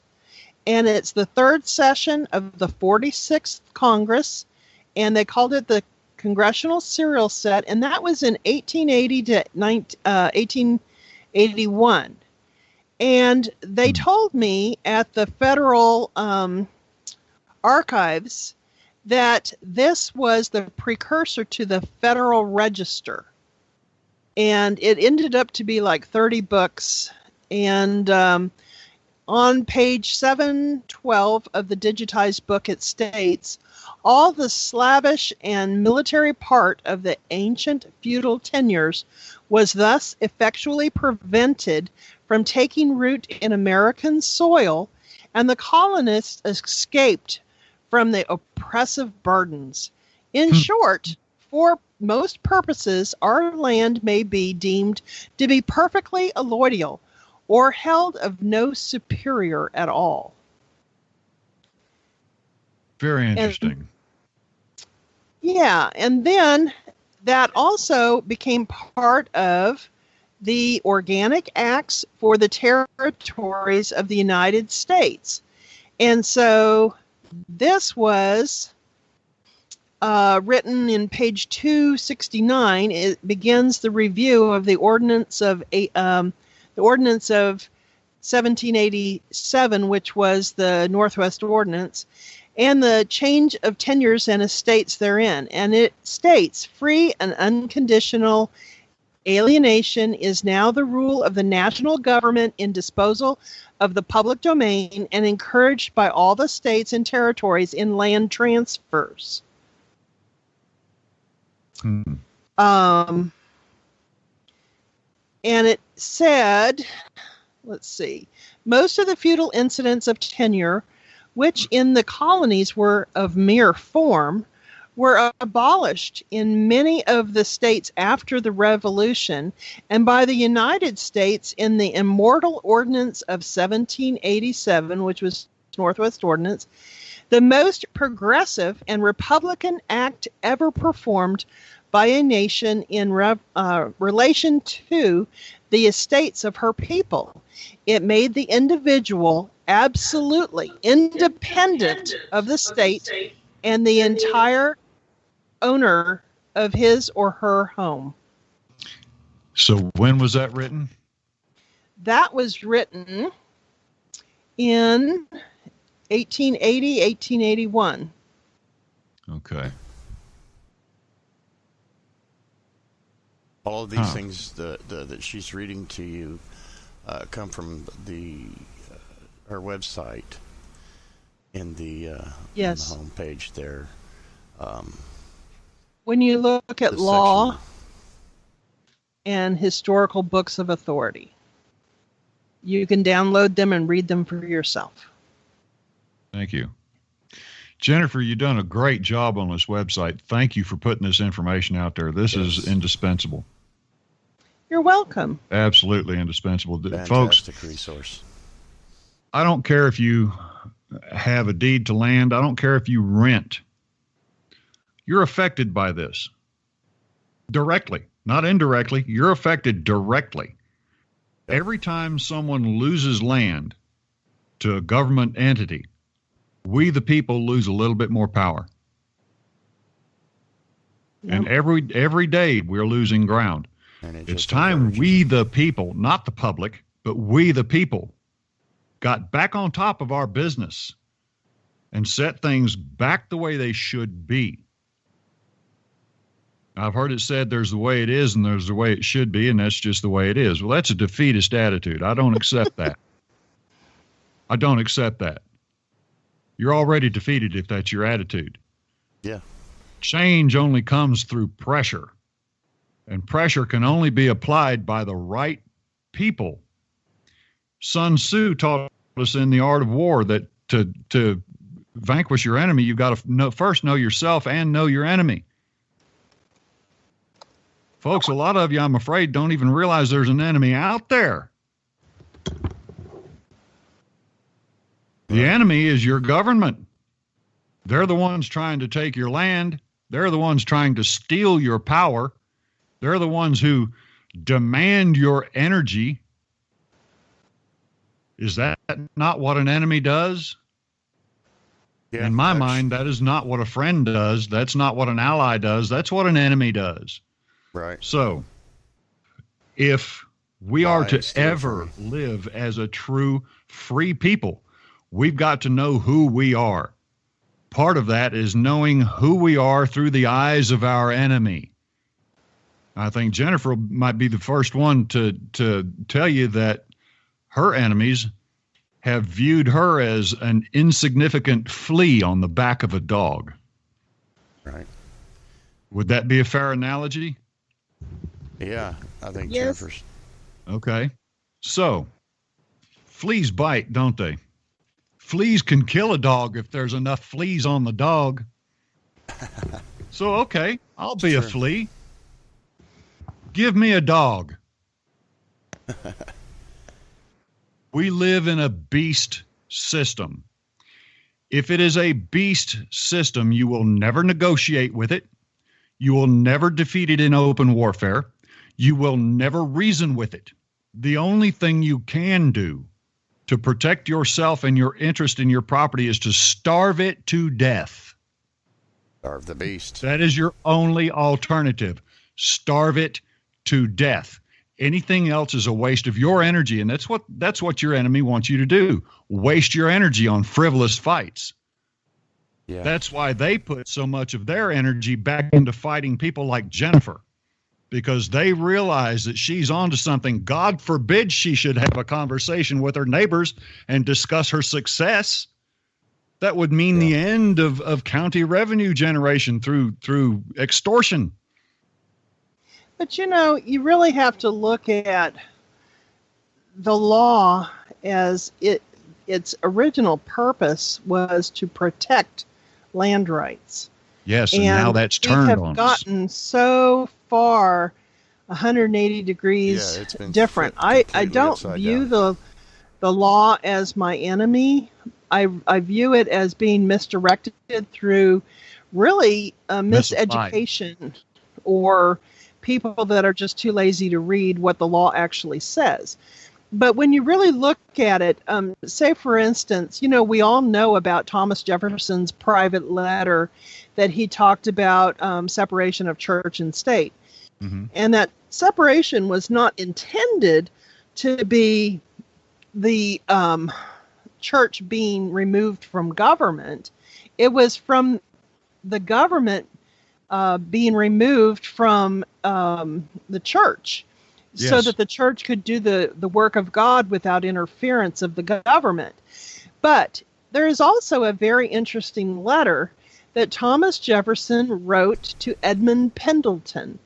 And it's the third session of the 46th Congress, and they called it the Congressional Serial Set, and that was in 1880 to 1881. And they told me at the Federal Archives that this was the precursor to the Federal Register. And it ended up to be like 30 books. And on page 712 of the digitized book, it states, all the slavish and military part of the ancient feudal tenures was thus effectually prevented from taking root in American soil, and the colonists escaped from the oppressive burdens. In short, for most purposes, our land may be deemed to be perfectly allodial or held of no superior at all. Very interesting. And then that also became part of the Organic Acts for the territories of the United States. And so this was written in page 269. It begins the review of the Ordinance of 1787, which was the Northwest Ordinance, and the change of tenures and estates therein. And it states, free and unconditional alienation is now the rule of the national government in disposal of the public domain and encouraged by all the states and territories in land transfers. And it said, let's see, most of the feudal incidents of tenure, which in the colonies were of mere form, were abolished in many of the states after the Revolution, and by the United States in the Immortal Ordinance of 1787, which was Northwest Ordinance, the most progressive and Republican act ever performed by a nation in relation to the estates of her people. It made the individual absolutely independent of the state and the entire owner of his or her home. So when was that written? That was written in 1880, 1881. Okay. All of these things that she's reading to you come from her website in the Yes. on the homepage there. When you look at the law section- and historical books of authority, you can download them and read them for yourself. Thank you. Jennifer, you've done a great job on this website. Thank you for putting this information out there. This is indispensable. You're welcome. Absolutely indispensable. Fantastic Folks, resource. I don't care if you have a deed to land. I don't care if you rent. You're affected by this directly, not indirectly. You're affected directly. Every time someone loses land to a government entity, we, the people, lose a little bit more power. Yep. And every day we're losing ground. And It's time we, the people, not the public, but we, the people, got back on top of our business and set things back the way they should be. I've heard it said there's the way it is and there's the way it should be, and that's just the way it is. Well, that's a defeatist attitude. I don't accept that. I don't accept that. You're already defeated if that's your attitude. Yeah. Change only comes through pressure, and pressure can only be applied by the right people. Sun Tzu taught us in The Art of War that to vanquish your enemy, you've got to first know yourself and know your enemy. Folks, a lot of you, I'm afraid, don't even realize there's an enemy out there. The enemy is your government. They're the ones trying to take your land. They're the ones trying to steal your power. They're the ones who demand your energy. Is that not what an enemy does? Yeah, In my mind, that is not what a friend does. That's not what an ally does. That's what an enemy does. Right. So, if we are to still ever free. live as a true free people, we've got to know who we are. Part of that is knowing who we are through the eyes of our enemy. I think Jennifer might be the first one to tell you that her enemies have viewed her as an insignificant flea on the back of a dog. Right. Would that be a fair analogy? Yeah, I think Yes. Jennifer's. Okay. So, fleas bite, don't they? Fleas can kill a dog if there's enough fleas on the dog. So, okay, I'll be a true. flea. Give me a dog. We live in a beast system. If it is a beast system, you will never negotiate with it. You will never defeat it in open warfare. You will never reason with it. The only thing you can do to protect yourself and your interest in your property is to starve it to death. Starve the beast. That is your only alternative. Starve it to death. Anything else is a waste of your energy, and that's what your enemy wants you to do. Waste your energy on frivolous fights. Yeah. That's why they put so much of their energy back into fighting people like Jennifer, because they realize that she's onto something. God forbid she should have a conversation with her neighbors and discuss her success. That would mean the end of county revenue generation through extortion. But you really have to look at the law as its original purpose was to protect land rights. Yes, and now that's turned on We have us. gotten so far 180 degrees Yeah, it's been different. flipped I completely don't upside view down. the law as my enemy. I view it as being misdirected through really miseducation or people that are just too lazy to read what the law actually says. But when you really look at it, say for instance, we all know about Thomas Jefferson's private letter that he talked about separation of church and state. Mm-hmm. And that separation was not intended to be the church being removed from government. It was from the government being removed from the church, so Yes. that the church could do the work of God without interference of the government. But there is also a very interesting letter that Thomas Jefferson wrote to Edmund Pendleton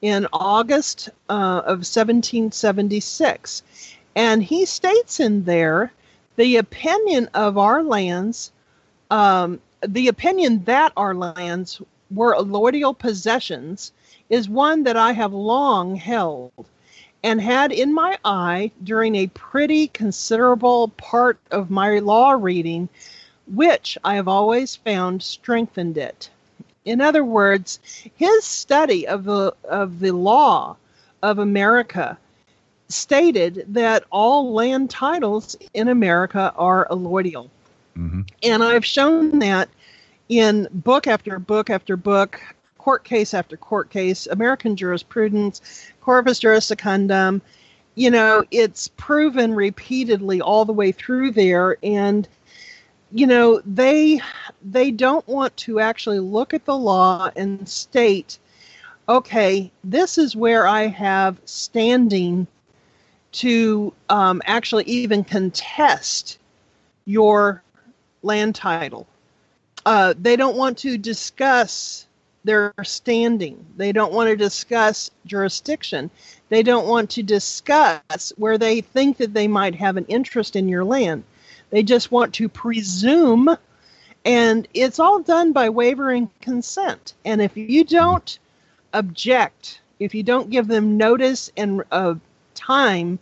in August of 1776. And he states in there the opinion of our lands, the opinion that our lands were allodial possessions is one that I have long held, and had in my eye during a pretty considerable part of my law reading, which I have always found strengthened it. In other words, his study of the law of America stated that all land titles in America are allodial. Mm-hmm. And I've shown that in book after book after book, court case after court case, American jurisprudence, corpus juris secundum. It's proven repeatedly all the way through there. And, they don't want to actually look at the law and state, okay, this is where I have standing to actually even contest your land title. They don't want to discuss their standing. They don't want to discuss jurisdiction. They don't want to discuss where they think that they might have an interest in your land. They just want to presume, and it's all done by wavering consent. And if you don't object, if you don't give them notice and time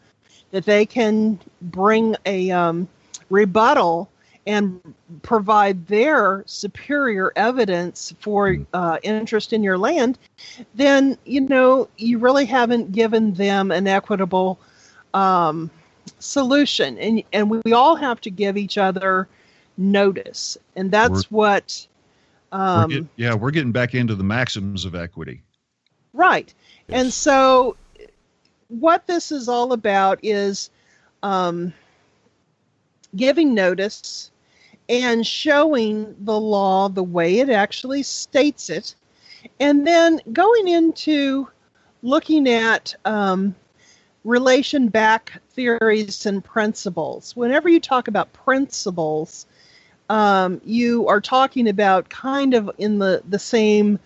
that they can bring a rebuttal and provide their superior evidence for interest in your land, then, you really haven't given them an equitable solution. And we all have to give each other notice. And that's we're getting back into the maxims of equity. Right. Yes. And so what this is all about is giving notice and showing the law the way it actually states it, and then going into looking at relation back theories and principles. Whenever you talk about principles, you are talking about kind of in the same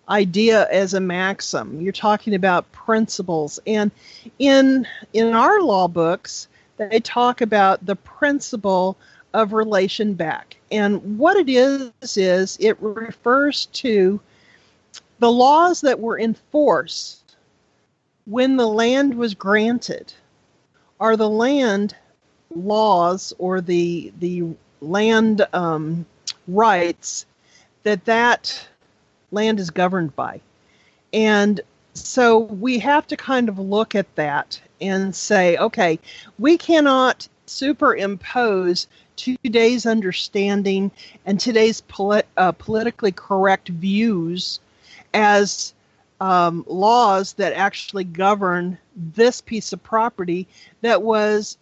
idea as a maxim. You're talking about principles. And in our law books, they talk about the principle of relation back. And what it is it refers to the laws that were in force when the land was granted, are the land laws or the land rights that land is governed by. And so we have to kind of look at that and say, okay, we cannot superimpose today's understanding and today's politically correct views as laws that actually govern this piece of property that was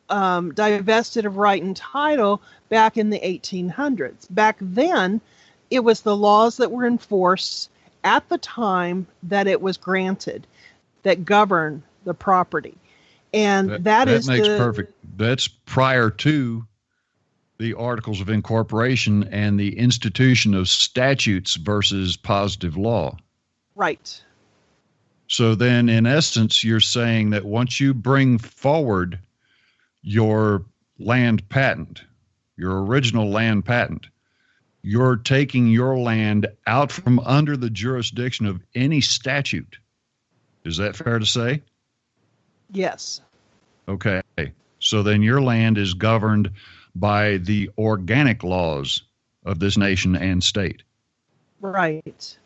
divested of right and title back in the 1800s. Back then, it was the laws that were in force at the time that it was granted that govern the property. And that makes perfect. That's prior to the Articles of Incorporation and the institution of statutes versus positive law. Right. So then, in essence, you're saying that once you bring forward your land patent, your original land patent, you're taking your land out from under the jurisdiction of any statute. Is that fair to say? Yes. Okay. So then your land is governed by the organic laws of this nation and state. Right.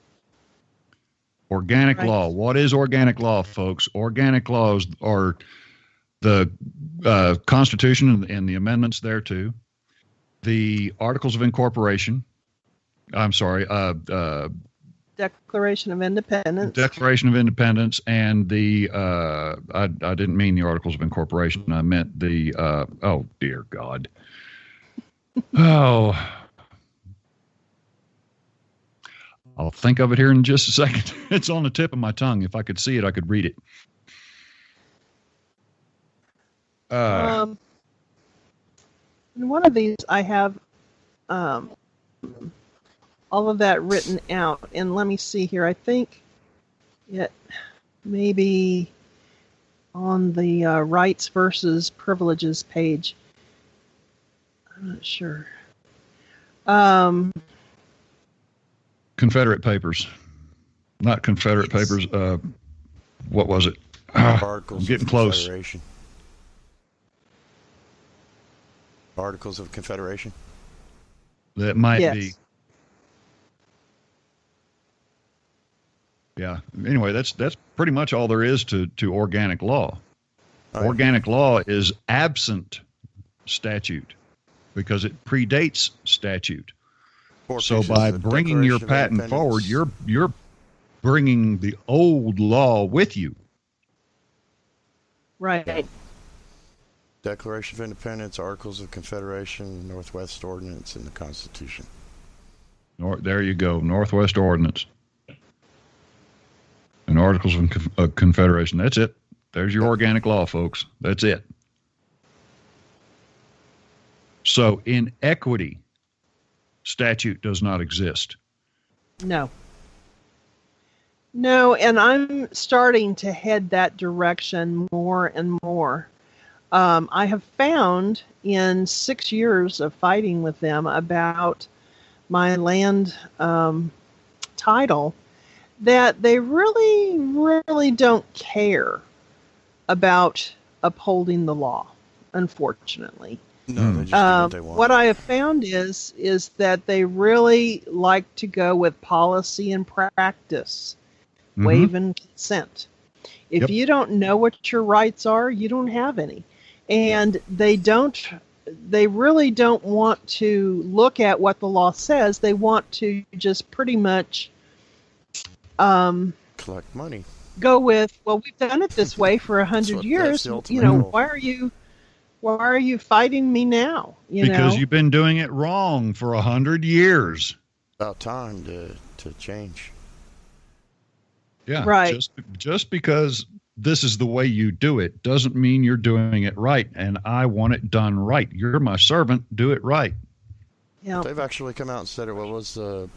Organic law. What is organic law, folks? Organic laws are the Constitution and the amendments thereto, the Articles of Incorporation. I'm sorry, Declaration of Independence. Declaration of Independence, and the I didn't mean the Articles of Incorporation. I meant the oh dear God. Oh, I'll think of it here in just a second. It's on the tip of my tongue. If I could see it, I could read it. In one of these, I have all of that written out. And let me see here. I think it may be on the rights versus privileges page. I'm not sure. Confederate Papers. Not Confederate Papers. What was it? Articles I'm getting of close. Confederation. Articles of Confederation. That might Yes. be. Yeah. Anyway, that's pretty much all there is to organic law. All right. Organic law is absent statute because it predates statute. Four So pieces by of the bringing your Declaration of patent forward, Independence. you're bringing the old law with you. Right. Declaration of Independence, Articles of Confederation, Northwest Ordinance, and the Constitution. There you go, Northwest Ordinance and Articles of Confederation. That's it. There's your organic law, folks. That's it. So in equity, statute does not exist. No. No, and I'm starting to head that direction more and more. I have found in 6 years of fighting with them about my land title that they really, really don't care about upholding the law, unfortunately. No, they just do what they want. What I have found is that they really like to go with policy and practice, waive and consent. If Yep. you don't know what your rights are, you don't have any. And they really don't want to look at what the law says. They want to just pretty much Collect money. go with, well, we've done it this way for 100 That's years. the ultimate You know, goal. why are you fighting me now? Because you've been doing it wrong for 100 years. About time to change. Yeah. Right. Just because this is the way you do it doesn't mean you're doing it right. And I want it done right. You're my servant. Do it right. Yeah. They've actually come out and said it. What was the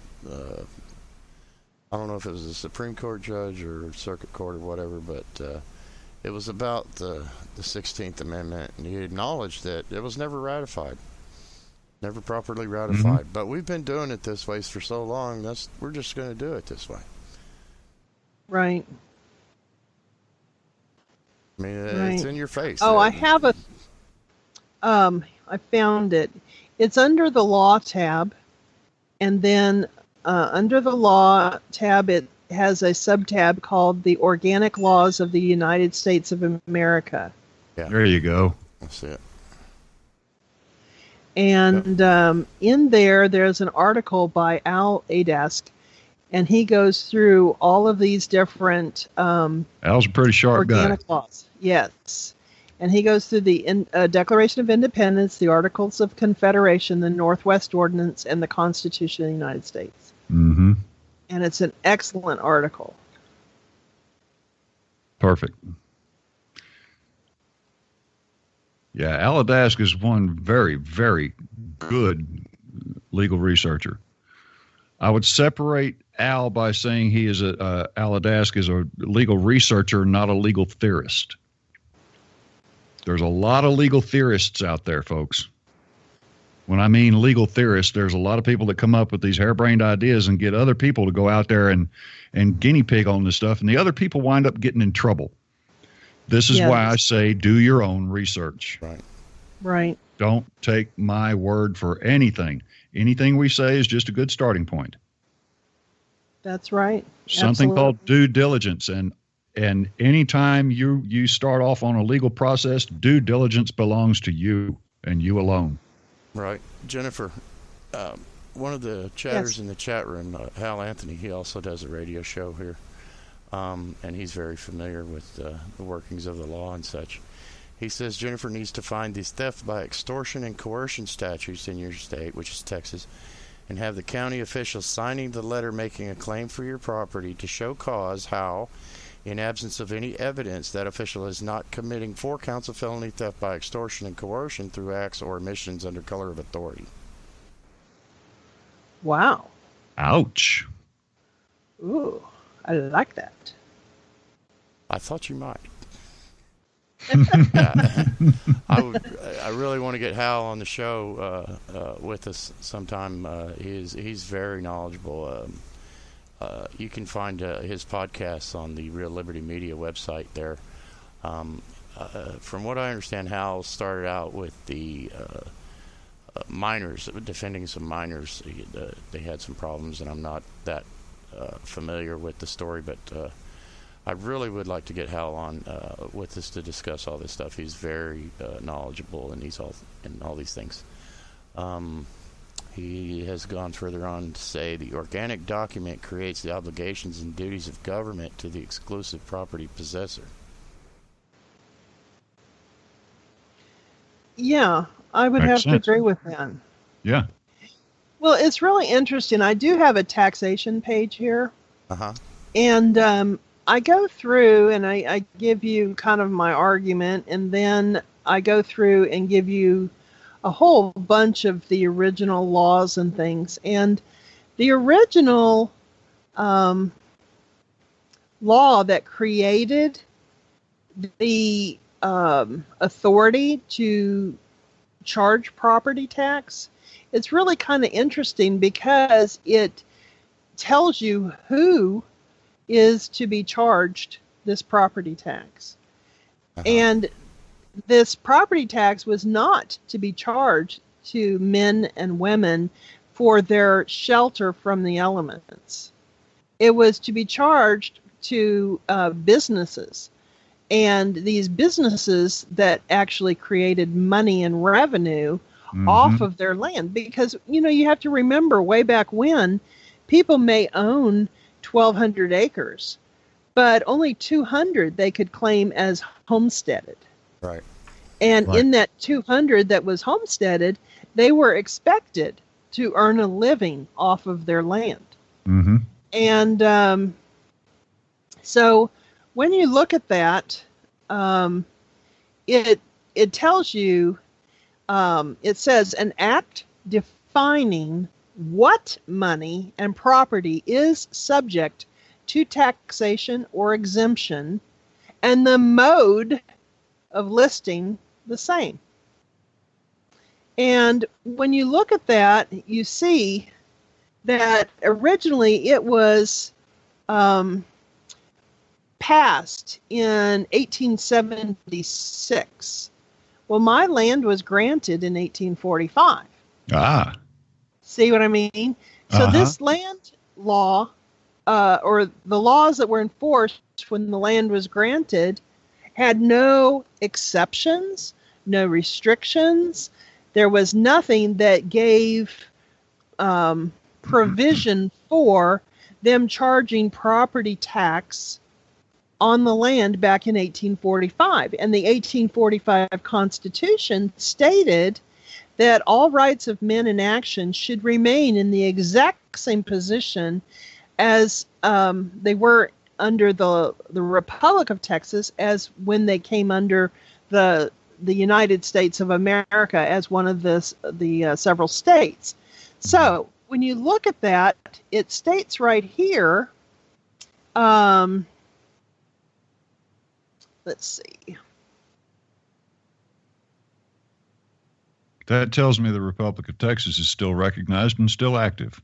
I don't know if it was a Supreme Court judge or circuit court or whatever, but it was about the 16th Amendment, and he acknowledged that it was never ratified, never properly ratified. But we've been doing it this way for so long. We're just going to do it this way. Right. I mean, it's Right. in your face. Oh, I have I found it. It's under the law tab, and then under the law tab, it has a subtab called the Organic Laws of the United States of America. Yeah. There you go. That's it. And in there's an article by Al Adask, and he goes through all of these different Al's a pretty sharp guy. organic laws. Yes. And he goes through the Declaration of Independence, the Articles of Confederation, the Northwest Ordinance, and the Constitution of the United States. Mm-hmm. And it's an excellent article. Perfect. Yeah, Al Adask is one very, very good legal researcher. I would separate Al by saying he is Al Adask is a legal researcher, not a legal theorist. There's a lot of legal theorists out there, folks. When I mean legal theorists, there's a lot of people that come up with these harebrained ideas and get other people to go out there and guinea pig on this stuff, and the other people wind up getting in trouble. This is why I say do your own research. Right. Right. Don't take my word for anything. Anything we say is just a good starting point. That's right. Something Absolutely. called due diligence, and And anytime you start off on a legal process, due diligence belongs to you and you alone. Right. Jennifer, one of the chatters in the chat room, Hal Anthony, he also does a radio show here, and he's very familiar with the workings of the law and such. He says Jennifer needs to find these theft by extortion and coercion statutes in your state, which is Texas, and have the county officials signing the letter making a claim for your property to show cause how, in absence of any evidence, that official is not committing 4 counts of felony theft by extortion and coercion through acts or omissions under color of authority. Wow. Ouch. Ooh, I like that. I thought you might. Yeah. I really want to get Hal on the show with us sometime. He's very knowledgeable. You can find his podcasts on the Real Liberty Media website there. From what I understand, Hal started out with the miners, defending some miners. They had some problems, and I'm not that familiar with the story, but I really would like to get Hal on with us to discuss all this stuff. He's very knowledgeable, and he's all in all these things. He has gone further on to say the organic document creates the obligations and duties of government to the exclusive property possessor. Yeah, I would have to agree with that. Yeah. Well, it's really interesting. I do have a taxation page here. Uh-huh. And I go through and I give you kind of my argument, and then I go through and give you a whole bunch of the original laws and things. And the original law that created the authority to charge property tax, it's really kind of interesting because it tells you who is to be charged this property tax. Uh-huh. And this property tax was not to be charged to men and women for their shelter from the elements. It was to be charged to businesses. And these businesses that actually created money and revenue off of their land. Because, you have to remember way back when, people may own 1,200 acres, but only 200 they could claim as homesteaded. Right. And in that 200 that was homesteaded, they were expected to earn a living off of their land. Mm-hmm. And so when you look at that, it tells you, it says an act defining what money and property is subject to taxation or exemption, and the mode of listing the same. And when you look at that, you see that originally it was passed in 1876. Well, my land was granted in 1845. Ah. See what I mean? So this land law, or the laws that were enforced when the land was granted, had no exceptions, no restrictions. There was nothing that gave provision for them charging property tax on the land back in 1845. And the 1845 Constitution stated that all rights of men in action should remain in the exact same position as they were under the Republic of Texas as when they came under the United States of America as one of the several states. So when you look at that, it states right here, let's see. That tells me the Republic of Texas is still recognized and still active.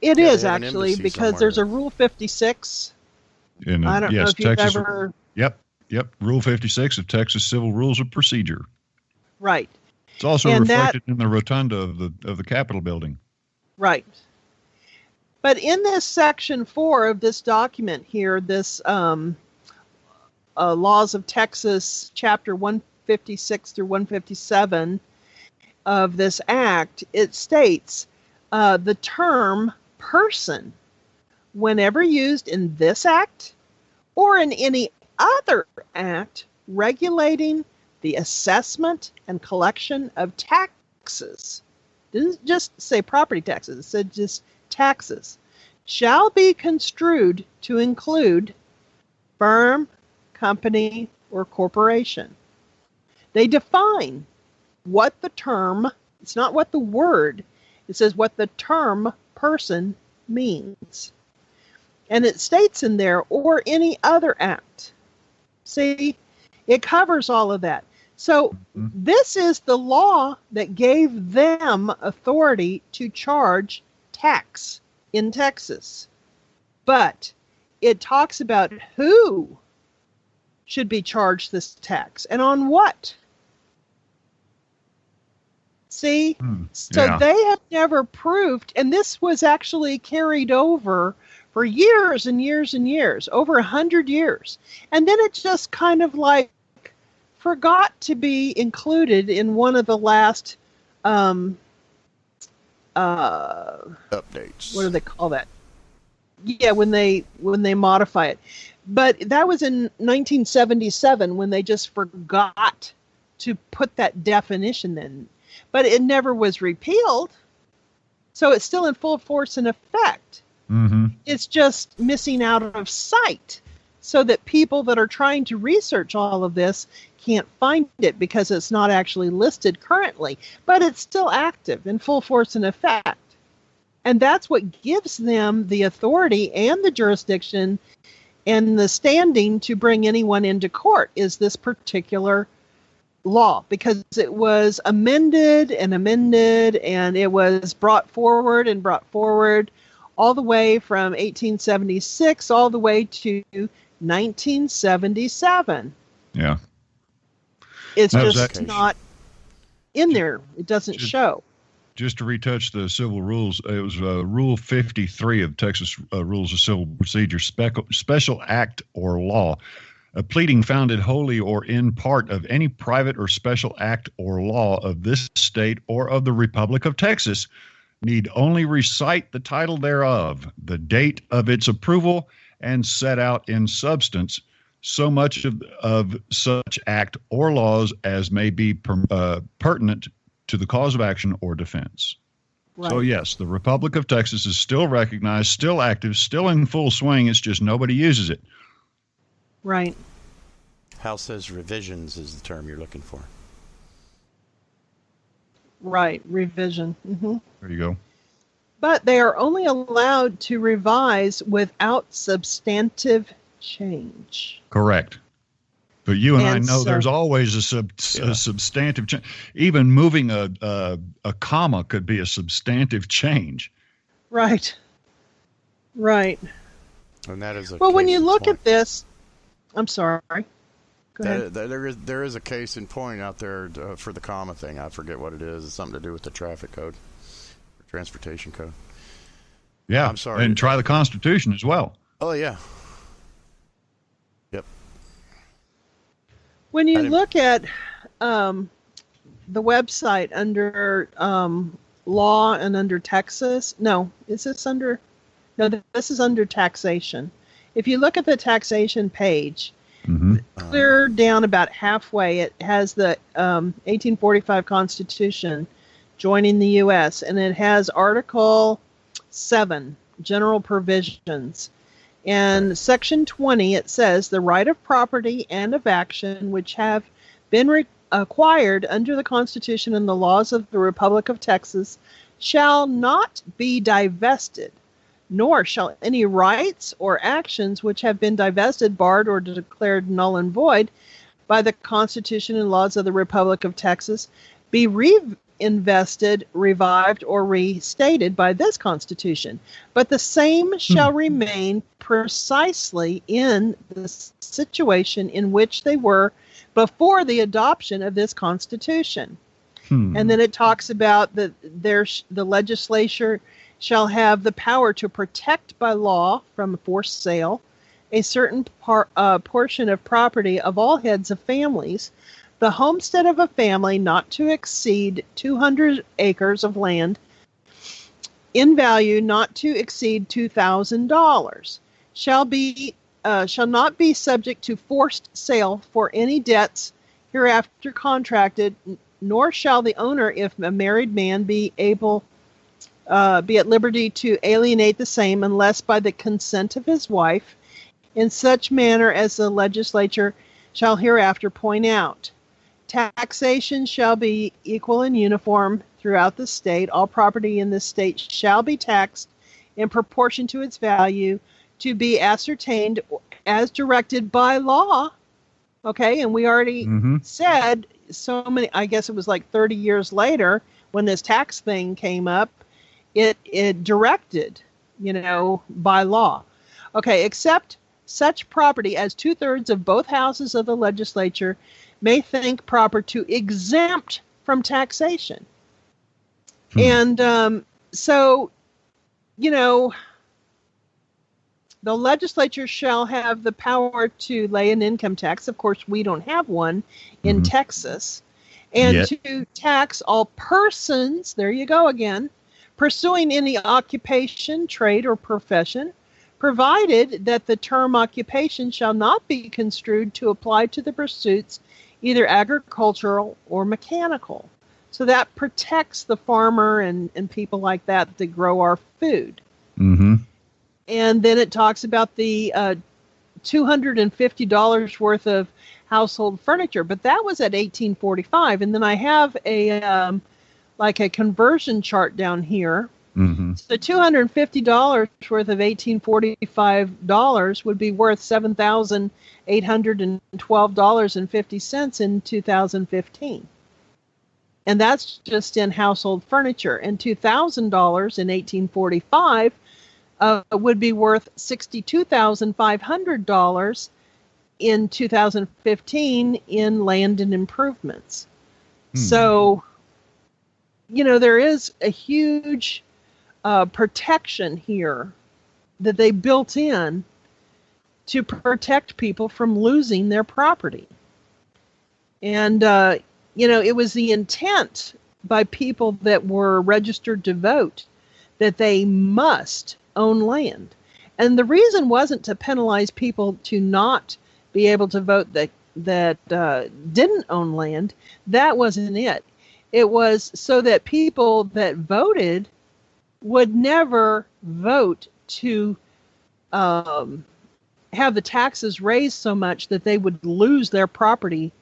It is actually, because there's a Rule 56. I don't know if you've ever... Yep. Rule 56 of Texas Civil Rules of Procedure. Right. It's also reflected in the rotunda of the Capitol building. Right. But in this section 4 of this document here, this Laws of Texas, chapter 156 through 157 of this act, it states the term person, whenever used in this act or in any other act regulating the assessment and collection of taxes, didn't just say property taxes, it said just taxes, shall be construed to include firm, company, or corporation. They define what the term, it's not what the word, it says what the term person means. And it states in there, or any other act. See, it covers all of that. So this is the law that gave them authority to charge tax in Texas. But it talks about who should be charged this tax and on what. See? So they have never proved, and this was actually carried over for years and years and years, over 100 years. And then it just kind of like forgot to be included in one of the last Updates. What do they call that? Yeah, when they modify it. But that was in 1977 when they just forgot to put that definition in. But it never was repealed. So it's still in full force and effect. Mm-hmm. It's just missing out of sight so that people that are trying to research all of this can't find it because it's not actually listed currently. But it's still active in full force and effect. And that's what gives them the authority and the jurisdiction and the standing to bring anyone into court is this particular law, because it was amended and it was brought forward all the way from 1876 all the way to 1977. Yeah. It's just not in there. It doesn't show. Just to retouch the civil rules, it was Rule 53 of Texas Rules of Civil Procedure, special act or law. A pleading founded wholly or in part of any private or special act or law of this state or of the Republic of Texas need only recite the title thereof, the date of its approval, and set out in substance so much of such act or laws as may be pertinent to the cause of action or defense. Right. So yes, the Republic of Texas is still recognized, still active, still in full swing. It's just nobody uses it. Right. House says revisions is the term you're looking for. Right, revision. Mm-hmm. There you go. But they are only allowed to revise without substantive change. Correct. But you and I know there's always a substantive change. Even moving a comma could be a substantive change. Right. Right. And that is a well, when you look at this, I'm sorry. Go ahead. There is a case in point out there for the comma thing. I forget what it is. It's something to do with the traffic code, or transportation code. Yeah. I'm sorry. And try the Constitution as well. Oh, yeah. Yep. When you look at the website under law and under Texas, this is under taxation. If you look at the taxation page, clear down about halfway, it has the 1845 Constitution joining the U.S., and it has Article 7, General Provisions. And Section 20, it says, the right of property and of action which have been acquired under the Constitution and the laws of the Republic of Texas shall not be divested, nor shall any rights or actions which have been divested, barred, or declared null and void by the Constitution and laws of the Republic of Texas be reinvested, revived, or restated by this Constitution. But the same shall remain precisely in the situation in which they were before the adoption of this Constitution. And then it talks about the legislature shall have the power to protect by law from forced sale a certain portion of property of all heads of families, the homestead of a family not to exceed 200 acres of land in value not to exceed $2,000 shall not be subject to forced sale for any debts hereafter contracted, nor shall the owner, if a married man, be at liberty to alienate the same unless by the consent of his wife, in such manner as the legislature shall hereafter point out. Taxation shall be equal and uniform throughout the state. All property in the state shall be taxed in proportion to its value, to be ascertained as directed by law. Okay, and we already said so many, I guess it was like 30 years later when this tax thing came up, it directed, by law. Okay, except such property as 2/3 of both houses of the legislature may think proper to exempt from taxation. And so, the legislature shall have the power to lay an income tax. Of course, we don't have one in Texas. And to tax all persons, there you go again, pursuing any occupation, trade, or profession, provided that the term occupation shall not be construed to apply to the pursuits either agricultural or mechanical. So that protects the farmer and people like that grow our food. And then it talks about the $250 worth of household furniture, but that was at 1845. And then I have a conversion chart down here. So $250 worth of $1845 would be worth $7,812.50 in 2015. And that's just in household furniture. And $2,000 in 1845 would be worth $62,500 in 2015 in land and improvements. So, there is a huge protection here that they built in to protect people from losing their property. And, it was the intent by people that were registered to vote that they must own land. And the reason wasn't to penalize people to not be able to vote that didn't own land. That wasn't it. It was so that people that voted would never vote to have the taxes raised so much that they would lose their property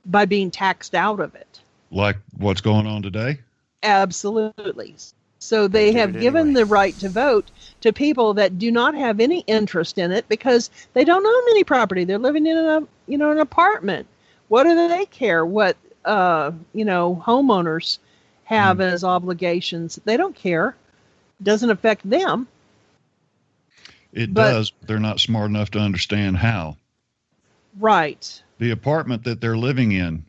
by being taxed out of it. Like what's going on today? Absolutely. So they have given the right to vote to people that do not have any interest in it because they don't own any property. They're living in an apartment. What do they care what homeowners have as obligations? They don't care. It doesn't affect them. It does. But they're not smart enough to understand how. Right. The apartment that they're living in,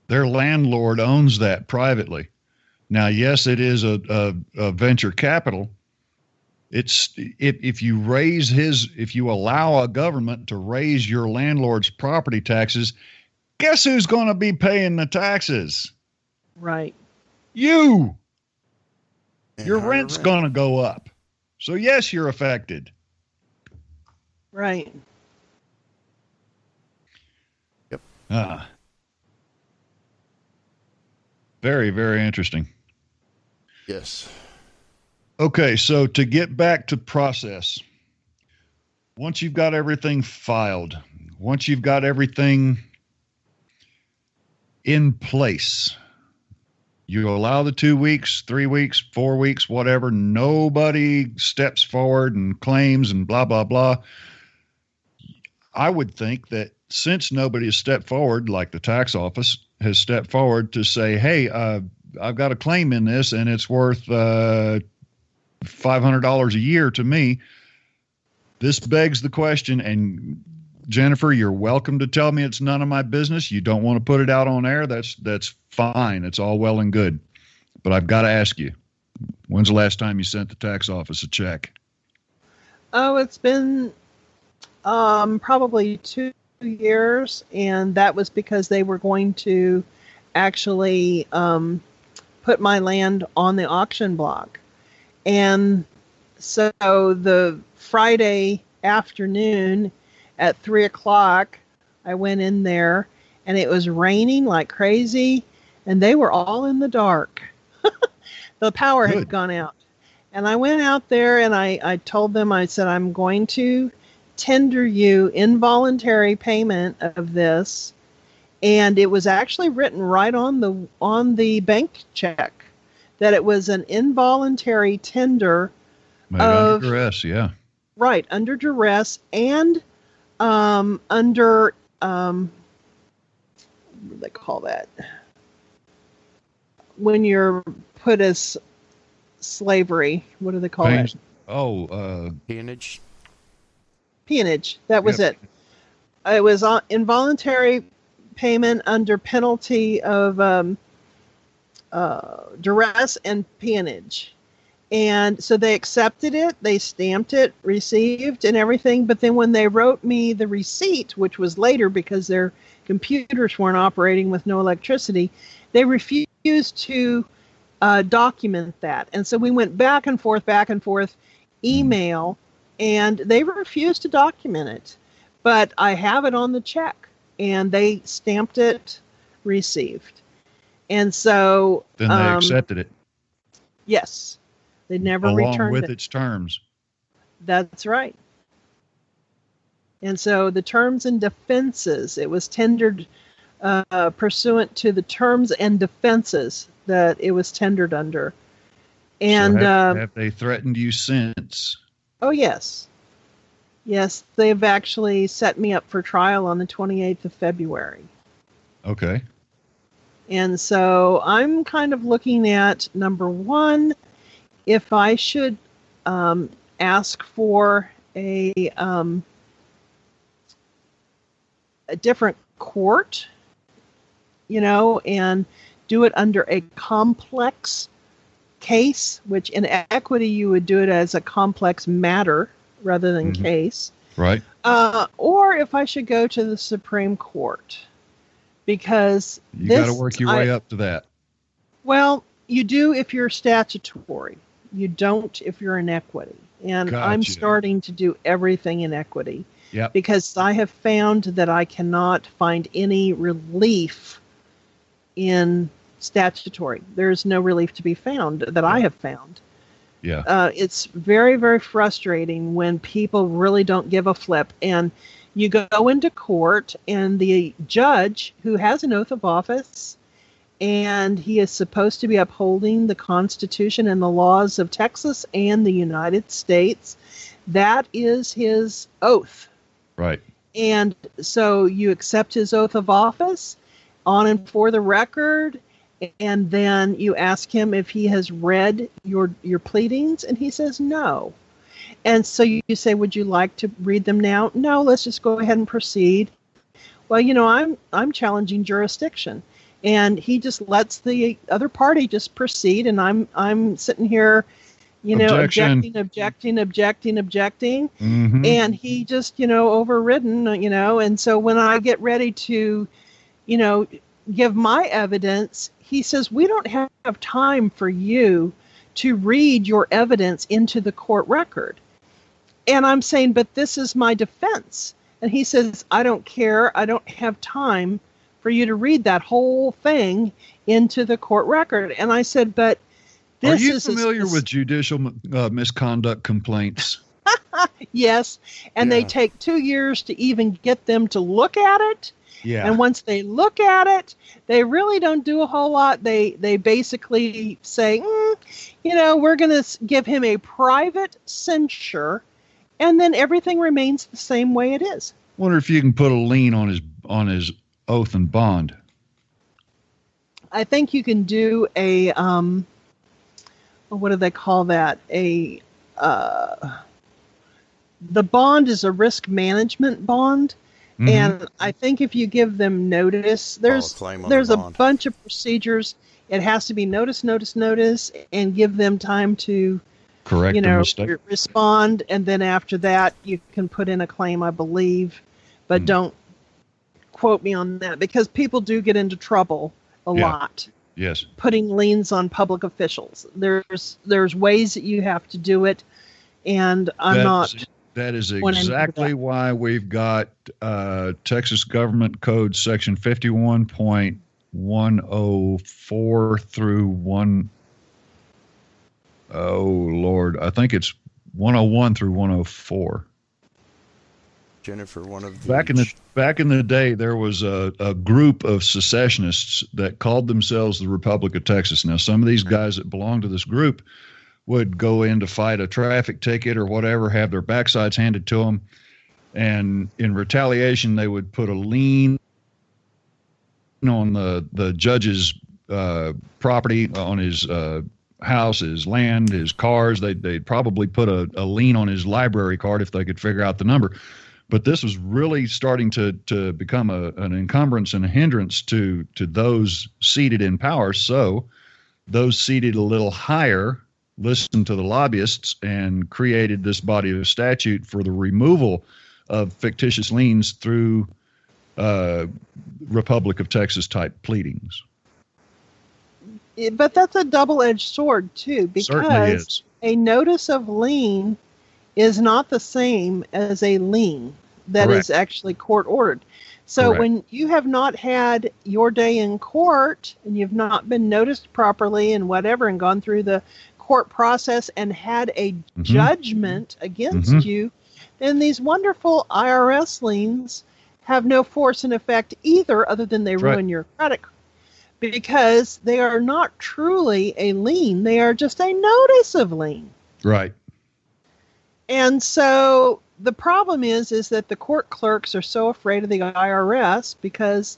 their landlord owns that privately. Now, yes, it is a venture capital. It's if you allow a government to raise your landlord's property taxes, guess who's going to be paying the taxes? Right. You. And your rent's going to go up. So yes, you're affected. Right. Yep. Very, very interesting. Yes. Okay, so to get back to process, once you've got everything filed, once you've got everything in place, you allow the 2 weeks, 3 weeks, 4 weeks, whatever, nobody steps forward and claims and blah, blah, blah. I would think that since nobody has stepped forward, like the tax office has stepped forward to say, hey, I've got a claim in this and it's worth $500 a year to me. This begs the question, and Jennifer, you're welcome to tell me it's none of my business. You don't want to put it out on air. That's fine. It's all well and good. But I've got to ask you, When's the last time you sent the tax office a check? Oh, it's been probably 2 years, and that was because they were going to actually put my land on the auction block. And so the Friday afternoon at 3 o'clock, I went in there, and it was raining like crazy, and they were all in the dark. The power had gone out. And I went out there, and I told them, I said, I'm going to tender you involuntary payment of this. And it was actually written right on the bank check that it was an involuntary tender. Made under duress, yeah. Right, under duress, and under what do they call that? When you're put as slavery, what do they call that? Peonage. Peonage. That was it. It was involuntary payment under penalty of duress and peonage. And so they accepted it, they stamped it, received, and everything. But then when they wrote me the receipt, which was later because their computers weren't operating with no electricity, they refused to document that. And so we went back and forth, email, and they refused to document it. But I have it on the check, and they stamped it, received. And so... Then they accepted it. Yes. They never along returned with it. its terms. That's right. And so the terms and defenses, it was tendered pursuant to the terms and defenses that it was tendered under. And so have they threatened you since? Oh, yes. Yes, they've actually set me up for trial on the 28th of February. Okay. And so I'm kind of looking at, number one, if I should ask for a different court, and do it under a complex case, which in equity you would do it as a complex matter rather than case. Right. Or if I should go to the Supreme Court, because you got to work your way up to that. Well, you do if you're statutory. You don't if you're in equity. And Gotcha. I'm starting to do everything in equity. Yep. Because I have found that I cannot find any relief in statutory. There's no relief to be found that I have found. Yeah. It's very, very frustrating when people really don't give a flip. And you go into court, and the judge, who has an oath of office, and he is supposed to be upholding the Constitution and the laws of Texas and the United States, that is his oath. Right. And so you accept his oath of office on and for the record, and then you ask him if he has read your pleadings, and he says no. And so you say, would you like to read them now? No, let's just go ahead and proceed. Well, I'm challenging jurisdiction. And he just lets the other party just proceed, and I'm sitting here, objecting. Mm-hmm. And he just, overridden, and so when I get ready to, give my evidence, he says, we don't have time for you to read your evidence into the court record. And I'm saying, but this is my defense. And he says, I don't care. I don't have time for you to read that whole thing into the court record. And I said, but this is... Are you familiar with judicial misconduct complaints? Yes. And they take 2 years to even get them to look at it. Yeah. And once they look at it, they really don't do a whole lot. They basically say, we're going to give him a private censure, and then everything remains the same way it is. Wonder if you can put a lien on his oath and bond. I think you can do a what do they call that? The bond is a risk management bond. And I think if you give them notice, there's a bunch of procedures It has to be notice, and give them time to, Correct the mistake. respond. And then after that, you can put in a claim, I believe. But don't quote me on that, because people do get into trouble a lot. Yes. Putting liens on public officials. There's ways that you have to do it, and That is exactly why we've got Texas Government Code Section 51.104 through 1. Oh Lord, I think it's 101 through 104. Jennifer, one of the back in the day, there was a group of secessionists that called themselves the Republic of Texas. Now, some of these guys that belonged to this group would go in to fight a traffic ticket or whatever, have their backsides handed to them, and in retaliation, they would put a lien on the judge's property, on his house, his land, his cars. They'd probably put a lien on his library card if they could figure out the number. But this was really starting to become an encumbrance and a hindrance to those seated in power. So those seated a little higher listened to the lobbyists and created this body of statute for the removal of fictitious liens through Republic of Texas type pleadings. But that's a double-edged sword, too, because a notice of lien is not the same as a lien that is actually court-ordered. So when you have not had your day in court and you've not been noticed properly and whatever and gone through the court process and had a judgment against you, then these wonderful IRS liens have no force and effect either, other than they ruin your credit, because they are not truly a lien. They are just a notice of lien. Right. And so the problem is that the court clerks are so afraid of the IRS because,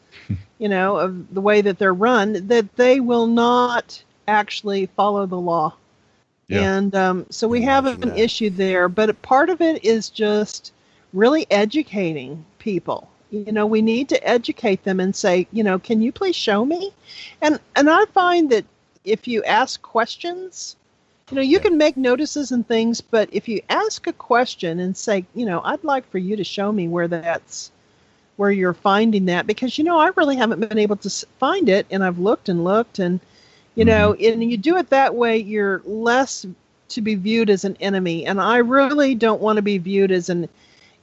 of the way that they're run, that they will not actually follow the law. Yeah. And so we have an issue there. But part of it is just really educating people. We need to educate them and say, can you please show me? And I find that if you ask questions, you can make notices and things, but if you ask a question and say, I'd like for you to show me where you're finding that, because, I really haven't been able to find it, and I've looked and looked, and, and you do it that way, you're less to be viewed as an enemy. And I really don't want to be viewed as an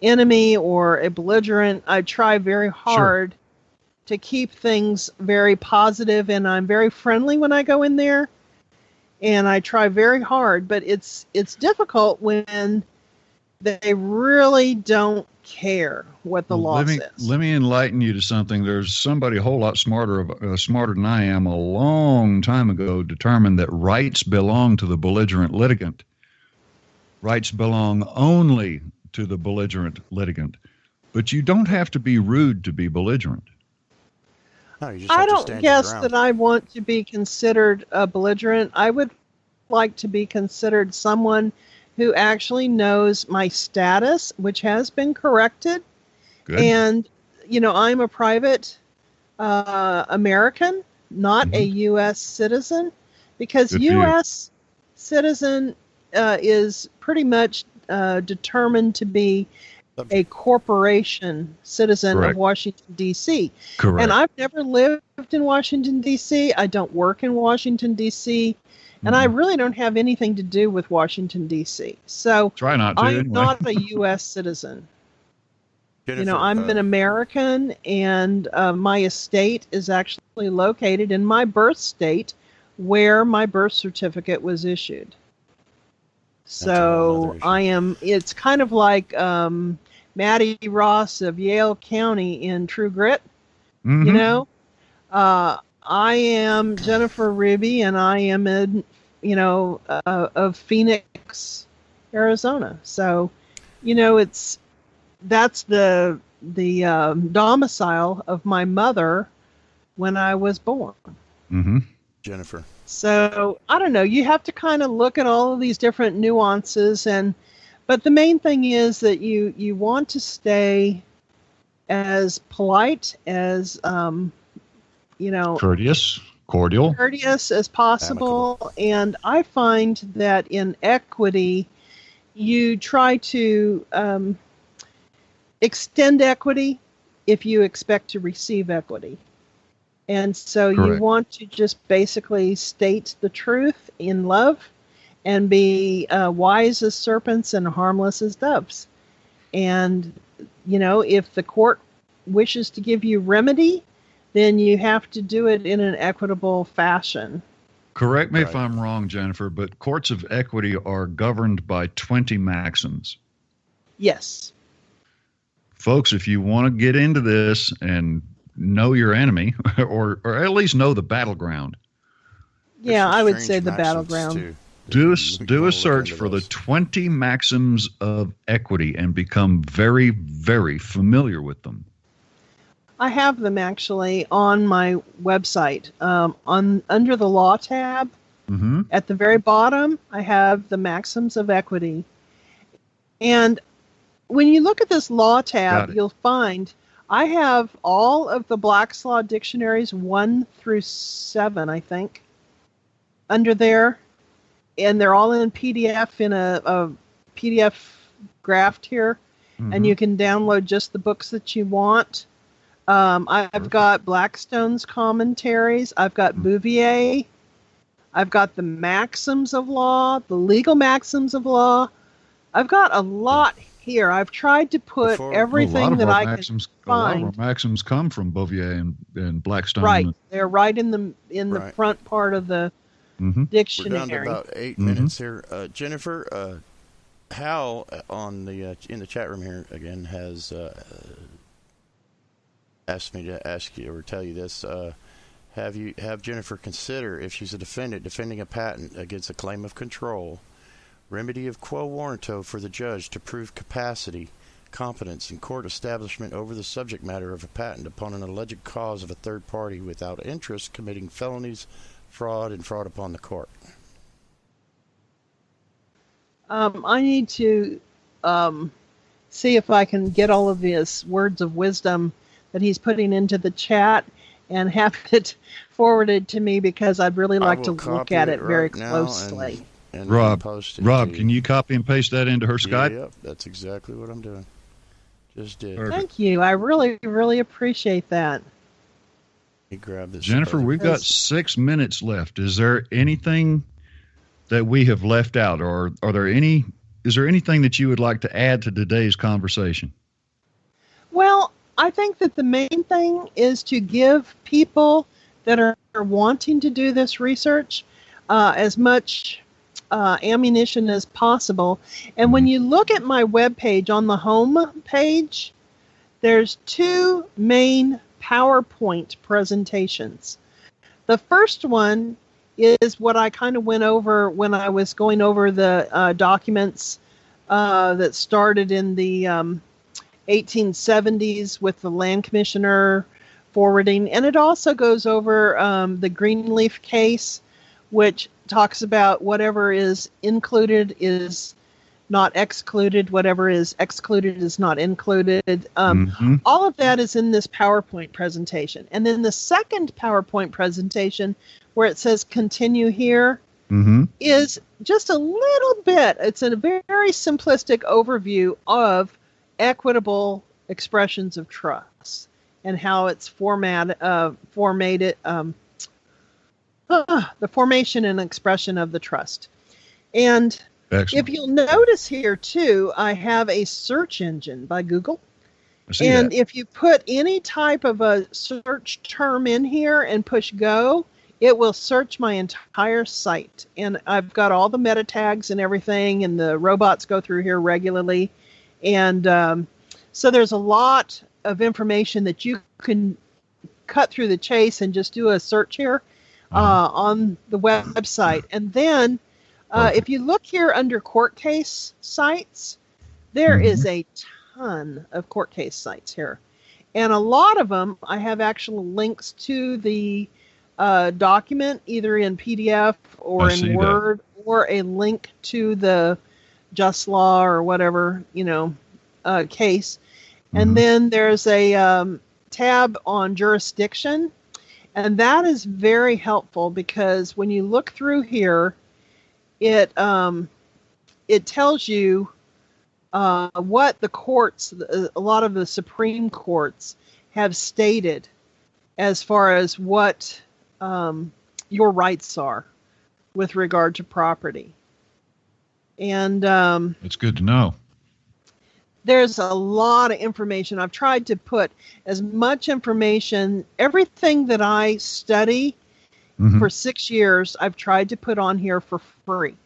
enemy or a belligerent. I try very hard to keep things very positive, and I'm very friendly when I go in there. And I try very hard, but it's difficult when they really don't care what the law says. Let me enlighten you to something. There's somebody a whole lot smarter than I am a long time ago determined that rights belong to the belligerent litigant. Rights belong only to the belligerent litigant. But you don't have to be rude to be belligerent. No, I don't guess that I want to be considered a belligerent. I would like to be considered someone who actually knows my status, which has been corrected. Good. And, I'm a private American, not a U.S. citizen, because U.S. citizen is pretty much determined to be a corporation citizen of Washington, D.C. Correct. And I've never lived in Washington, D.C. I don't work in Washington, D.C. And I really don't have anything to do with Washington, D.C. So try not to. I'm not a U.S. citizen. Jennifer, I'm an American, and my estate is actually located in my birth state where my birth certificate was issued. So it's kind of like Maddie Ross of Yale County in True Grit. I am Jennifer Ruby, and I am of Phoenix, Arizona. So, that's the domicile of my mother when I was born. Jennifer. So I don't know. You have to kind of look at all of these different nuances, but the main thing is that you want to stay as polite as courteous. cordial, courteous as possible. Amicable. And I find that in equity, you try to extend equity if you expect to receive equity. And so you Correct. want to just basically state the truth in love and be wise as serpents and harmless as doves. And, if the court wishes to give you remedy, then you have to do it in an equitable fashion. Correct me if Right. I'm wrong, Jennifer, but courts of equity are governed by 20 maxims. Yes. Folks, if you want to get into this and know your enemy, or at least know the battleground, There's Yeah, some I would strange say the maxims, battleground. too. do a, We do wanna a look search into for the those. 20 maxims of equity and become very, very familiar with them. I have them actually on my website. Under the law tab, Mm-hmm. at the very bottom, I have the maxims of equity. And when you look at this law Got tab, it. you'll find I have all of the Black's Law dictionaries 1 through 7, I think, under there. And they're all in PDF in a PDF graft here. And you can download just the books that you want. I've Perfect. got Blackstone's commentaries. I've got Bouvier. I've got the maxims of law, the legal maxims of law. I've got a lot here. I've tried to put Before- A lot everything of that our I maxims, can a lot of find. our maxims come from Bouvier and Blackstone. Right, they're right in the Right. front part of the Mm-hmm. We're dictionary. down to about 8 Mhm. minutes here. Jennifer, Hal on the in the chat room here again has asked me to ask you or tell you this. Have Jennifer consider, if she's a defendant defending a patent against a claim of control, remedy of quo warranto for the judge to prove capacity, competence, and court establishment over the subject matter of a patent upon an alleged cause of a third party without interest committing felonies, fraud, and fraud upon the court. I need to see if I can get all of his words of wisdom that he's putting into the chat and have it forwarded to me, because I'd really I like will to look copy at it it very right now closely. and Rob, post it Rob, to can you copy and paste that into her Skype? Yep, that's exactly what I'm doing. Just did. Perfect. Thank you. I really, really appreciate that. Let me grab this. Jennifer, we've got 6 minutes left. Is there anything that we have left out, or is there anything that you would like to add to today's conversation? Well, I think that the main thing is to give people that are wanting to do this research as much ammunition as possible. And when you look at my webpage, on the home page, there's 2 main PowerPoint presentations. The first one is what I kind of went over when I was going over the documents that started in the 1870s with the land commissioner forwarding. And it also goes over the Greenleaf case, which talks about whatever is included is not excluded, whatever is excluded is not included. All of that is in this PowerPoint presentation. And then the second PowerPoint presentation, where it says continue here, is just a little bit, it's a very simplistic overview of equitable expressions of trust and how it's formatted, the formation and expression of the trust. And Excellent. if you'll notice here too, I have a search engine by Google. I see And that. if you put any type of a search term in here and push go, it will search my entire site. And I've got all the meta tags and everything, and the robots go through here regularly. And so there's a lot of information that you can cut through the chase and just do a search here on the website. And then if you look here under court case sites, there is a ton of court case sites here. And a lot of them, I have actual links to the document, either in PDF or in Word, or a link to the just law or whatever, case. And then there's a tab on jurisdiction. And that is very helpful because when you look through here, it tells you what the courts, a lot of the Supreme Courts, have stated as far as what your rights are with regard to property. And it's good to know. There's a lot of information. I've tried to put as much information, everything that I study for 6 years, I've tried to put on here for free.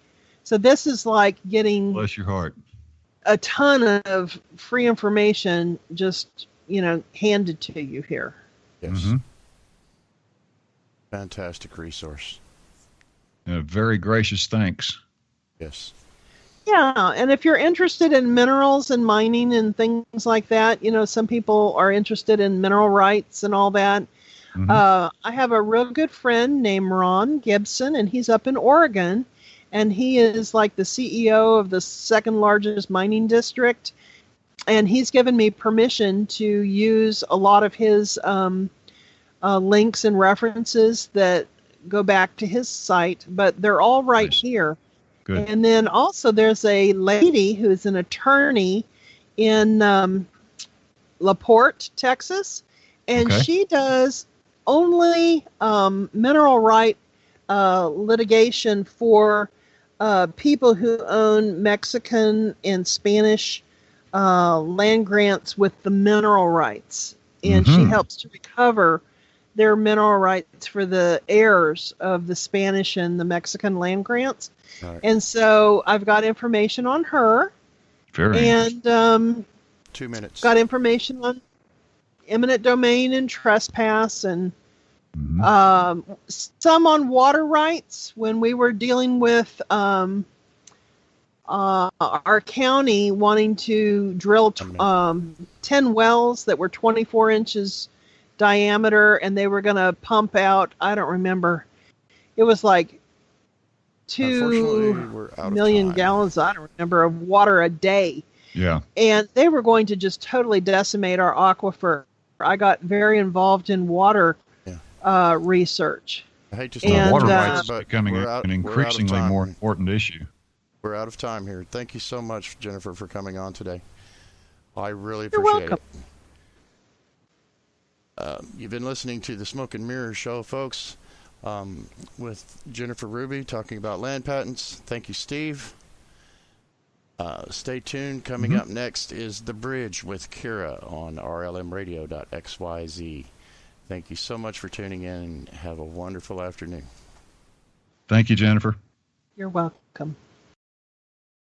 So this is like getting, bless your heart, a ton of free information just, handed to you here. Yes. Fantastic resource. Very gracious thanks. Yes. Yeah, and if you're interested in minerals and mining and things like that, some people are interested in mineral rights and all that. I have a real good friend named Ron Gibson, and he's up in Oregon, and he is like the CEO of the second largest mining district, and he's given me permission to use a lot of his links and references that go back to his site, but they're all right here. Good. And then also there's a lady who's an attorney in LaPorte, Texas, and she does only mineral right litigation for people who own Mexican and Spanish land grants with the mineral rights. And she helps to recover their mineral rights for the heirs of the Spanish and the Mexican land grants. Right. And so I've got information on her. And 2 minutes. Got information on eminent domain and trespass, and some on water rights when we were dealing with our county wanting to drill 10 wells that were 24 inches diameter, and they were going to pump out, I don't remember, it was like 2 million gallons, I don't remember, of water a day. Yeah. And they were going to just totally decimate our aquifer. I got very involved in water research. I hate to stop water rights is becoming an increasingly more important issue. We're out of time here. Thank you so much, Jennifer, for coming on today. I really appreciate it. You've been listening to the Smoke and Mirror Show, folks, with Jennifer Ruby talking about land patents. Thank you, Steve. Stay tuned. Coming up next is The Bridge with Kira on rlmradio.xyz. Thank you so much for tuning in, and have a wonderful afternoon. Thank you, Jennifer. You're welcome.